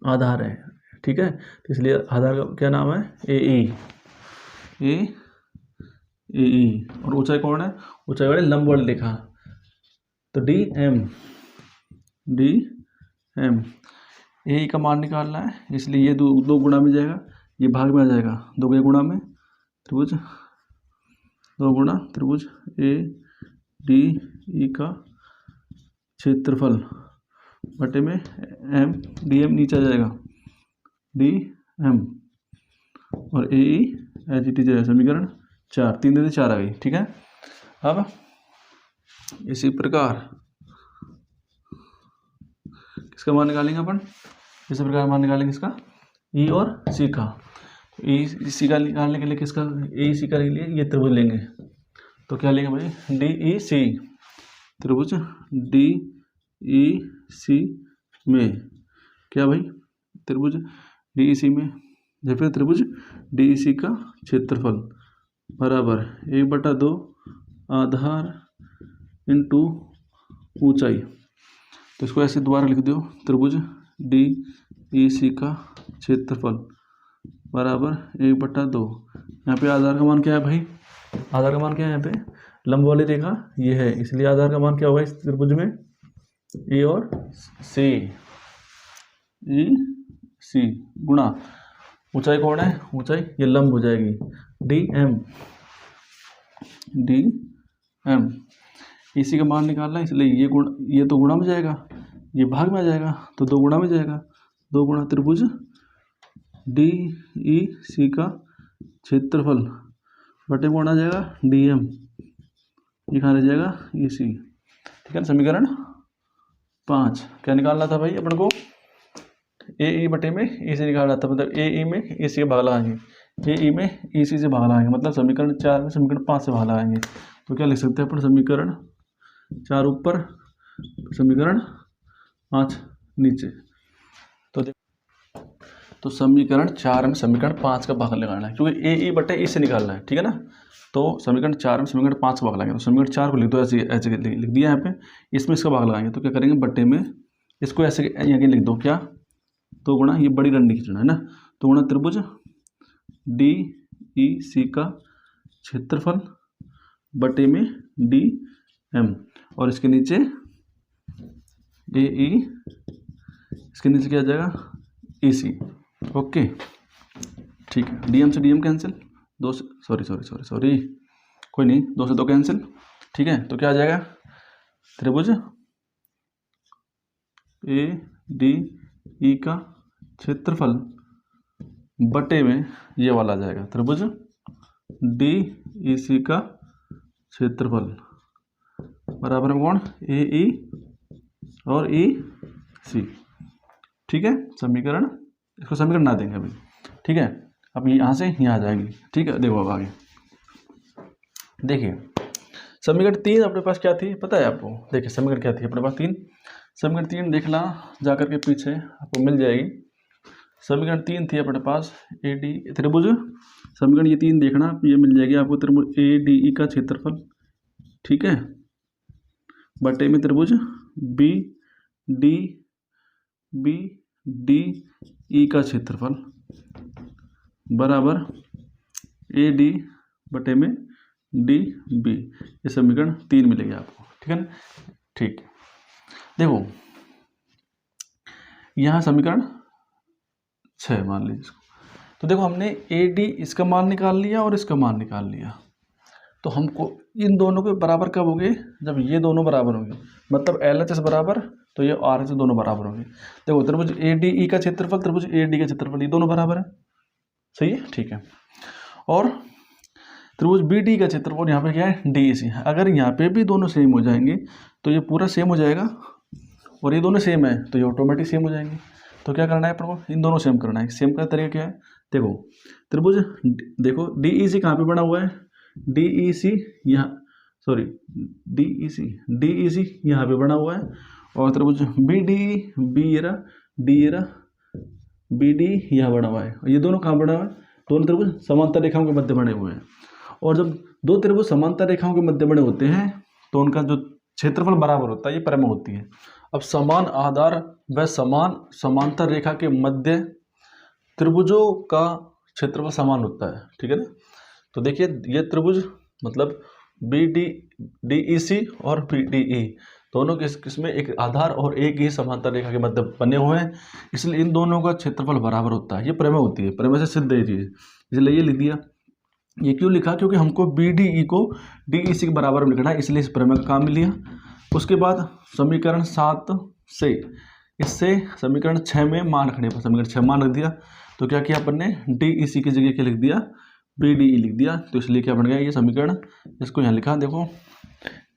आधार है। ठीक है, तो इसलिए आधार का क्या नाम है, ए ई, ए ई, और ऊंचाई कौन है, ऊंचाई वाली लंब वाली रेखा, तो डी एम, ए ई का मान निकालना है, इसलिए ये दो गुणा में जाएगा, ये भाग में आ जाएगा, 2 के गुणा में त्रिभुज, 2 गुणा त्रिभुज ए डी ई का क्षेत्रफल बटे में एम, डी एम नीचे आ जाएगा, डी एम, और ए ई एच टी जाएगा, समीकरण 4, 3 दे 4 आ गई। ठीक है, अब इसी प्रकार किसका मान निकालेंगे अपन, इसी प्रकार मान निकालेंगे इसका ई और सी का, ई सी का निकालने के लिए किसका, ए सी का लिए ये त्रिभुज लेंगे, तो क्या लेंगे भाई, डी ई सी, त्रिभुज डी ई सी में क्या भाई, त्रिभुज डी ई सी में, या फिर त्रिभुज डी ई सी का क्षेत्रफल बराबर 1/2 आधार इंटू ऊंचाई। तो इसको ऐसे दोबारा लिख दो, त्रिभुज डी ई सी का क्षेत्रफल बराबर 1/2। यहाँ पे आधार का मान क्या है भाई, आधार का मान क्या है, यहाँ पे लंब वाली रेखा ये है, इसलिए आधार का मान क्या होगा इस त्रिभुज में, ए और सी, ई सी गुणा ऊंचाई कौन है, ऊंचाई ये लंब हो जाएगी, डी एम, इसी का मान निकालना है, इसलिए ये तो गुणा में जाएगा, ये भाग में आ जाएगा, तो 2 गुणा में जाएगा, 2 गुणा त्रिभुज डी ई सी का क्षेत्रफल बटे कौन आ जाएगा, डी एम, ये कहाँ रह जाएगा, ई सी। ठीक है ना, समीकरण 5 क्या निकालना था भाई अपन को, ए ई बटे में ई सी निकालना था, मतलब ए ई में ई सी का भाग लगाएंगे, ए ई में ई सी से भाग लगाएंगे, मतलब समीकरण 4 में समीकरण 5 से भाग लगाएंगे, तो क्या लिख सकते हैं अपन, समीकरण 4 ऊपर, समीकरण 5 नीचे। तो समीकरण 4 में समीकरण 5 का भाग लगाना है, क्योंकि ए ई बटे ई से निकालना है। ठीक है ना, तो समीकरण 4 में समीकरण 5 का भाग लगाएंगे, तो समीकरण 4 को लिख दो, ऐसे ऐसे लिख दिया यहाँ पे, इसमें इसका भाग लगाएंगे, तो क्या करेंगे, बट्टे में इसको ऐसे यहाँ लिख दो, क्या, 2 गुणा, ये बड़ी डंडी खींचना है ना, 2 गुणा त्रिभुज डी ई सी का क्षेत्रफल बटे में डी एम, और इसके नीचे ए ई, इसके नीचे क्या आ जाएगा, ई सी। ओके, ठीक है, डी एम से डी एम कैंसिल, 2 से सॉरी कोई नहीं, 2 से 2 कैंसिल। ठीक है, तो क्या आ जाएगा, त्रिभुज ए डी ई का क्षेत्रफल बटे में ये वाला आ जाएगा, त्रिभुज डी ई सी का क्षेत्रफल बराबर में कौन, ए ई और ई सी। ठीक है, समीकरण, इसको समीकरण ना देंगे अभी। ठीक है, अब यहाँ से यहाँ आ जाएंगे। ठीक है, देखो अब आगे देखिए, समीकरण 3 अपने पास क्या थी पता है आपको, देखिए समीकरण क्या थी अपने पास 3, समीकरण 3 देखना जाकर के पीछे आपको मिल जाएगी। समीकरण 3 थी अपने पास, ए डी त्रिभुज, समीकरण ये 3 देखना, ये मिल जाएगी आपको, त्रिभुज ए डी ई का क्षेत्रफल, ठीक है, बटे में त्रिभुज बी डी ई का क्षेत्रफल बराबर ए डी बटे में डी बी, ये समीकरण 3 मिलेगी आपको। ठीक है ना, ठीक, देखो यहाँ समीकरण 6 मान लीजिए इसको, तो देखो हमने ए डी इसका मान निकाल लिया और इसका मान निकाल लिया। तो हमको इन दोनों के बराबर कब होंगे, जब ये दोनों बराबर होंगे, मतलब LHS बराबर तो ये RHS दोनों बराबर होंगे। देखो त्रिभुज ADE का क्षेत्रफल, त्रिभुज AD का क्षेत्रफल, ये दोनों बराबर है, सही है, ठीक है। और त्रिभुज BD का क्षेत्रफल यहाँ पे क्या है, DEC। अगर यहाँ पे भी दोनों सेम हो जाएंगे तो ये पूरा सेम हो जाएगा, और ये दोनों सेम है तो ये ऑटोमेटिक सेम हो जाएंगे। तो क्या करना है अपन को, इन दोनों सेम करना है। सेम का तरीका क्या है, देखो त्रिभुज देखो DEC कहाँ पे बना हुआ है, DEC यहाँ, सॉरी DEC यहाँ पे बना हुआ है, और त्रिभुज BD यहाँ बना हुआ है। ये दोनों कहाँ बना हुआ है, दोनों त्रिभुज समांतर रेखाओं के मध्य बने हुए हैं। और जब दो त्रिभुज समांतर रेखाओं के मध्य बने होते हैं तो उनका जो क्षेत्रफल बराबर होता है, ये परिमेय होती है। अब समान आधार व समान समांतर रेखा के मध्य त्रिभुजों का क्षेत्रफल समान होता है, ठीक है ना। तो देखिए ये त्रिभुज मतलब DEC और BDE दोनों किसमें एक आधार और एक ही समांतर रेखा के मध्य बने हुए हैं, इसलिए इन दोनों का क्षेत्रफल बराबर होता है। ये प्रमेय होती है, प्रमेय से सिद्ध है ये चीज, इसलिए ये लिख दिया। ये क्यों लिखा, क्योंकि हमको BDE को DEC के बराबर में लिखना है, इसलिए इस प्रमेय का काम लिया। उसके बाद समीकरण 7 से इससे समीकरण 6 में मान रखने पर समीकरण 6 मान रख दिया। तो क्या किया अपन ने, DEC की जगह क्या लिख दिया, BDE लिख दिया। तो इसलिए क्या बन गया ये समीकरण, इसको यहाँ लिखा देखो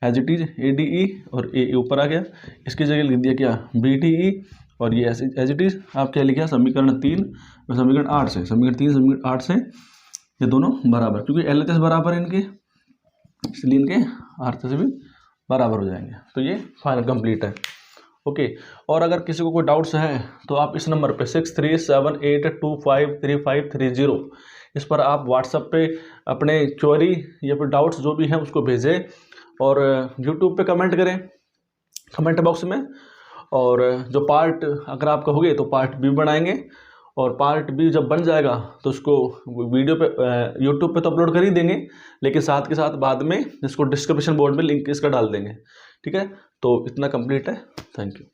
एज इट इज, ADE और AE ऊपर आ गया, इसकी जगह लिख दिया क्या BDE, और ये एज इट इज आप क्या लिखा समीकरण 3 और समीकरण 8 से, समीकरण 3 समीकरण 8 से ये दोनों बराबर, क्योंकि LHS बराबर है इनके, इसलिए इनके RHS भी बराबर हो जाएंगे। तो ये फाइनल कंप्लीट है, ओके। और अगर किसी को कोई डाउट्स है तो आप इस नंबर पे 6378253530 इस पर आप व्हाट्सएप पे अपने क्वेरी या फिर डाउट्स जो भी हैं उसको भेजें, और यूट्यूब पे कमेंट करें कमेंट बॉक्स में। और जो पार्ट अगर आप कहोगे तो पार्ट B बनाएंगे, और पार्ट B जब बन जाएगा तो उसको वीडियो पे यूट्यूब पे तो अपलोड कर ही देंगे, लेकिन साथ के साथ बाद में इसको डिस्क्रिप्शन बोर्ड में लिंक इसका डाल देंगे, ठीक है। तो इतना कंप्लीट है, थैंक यू।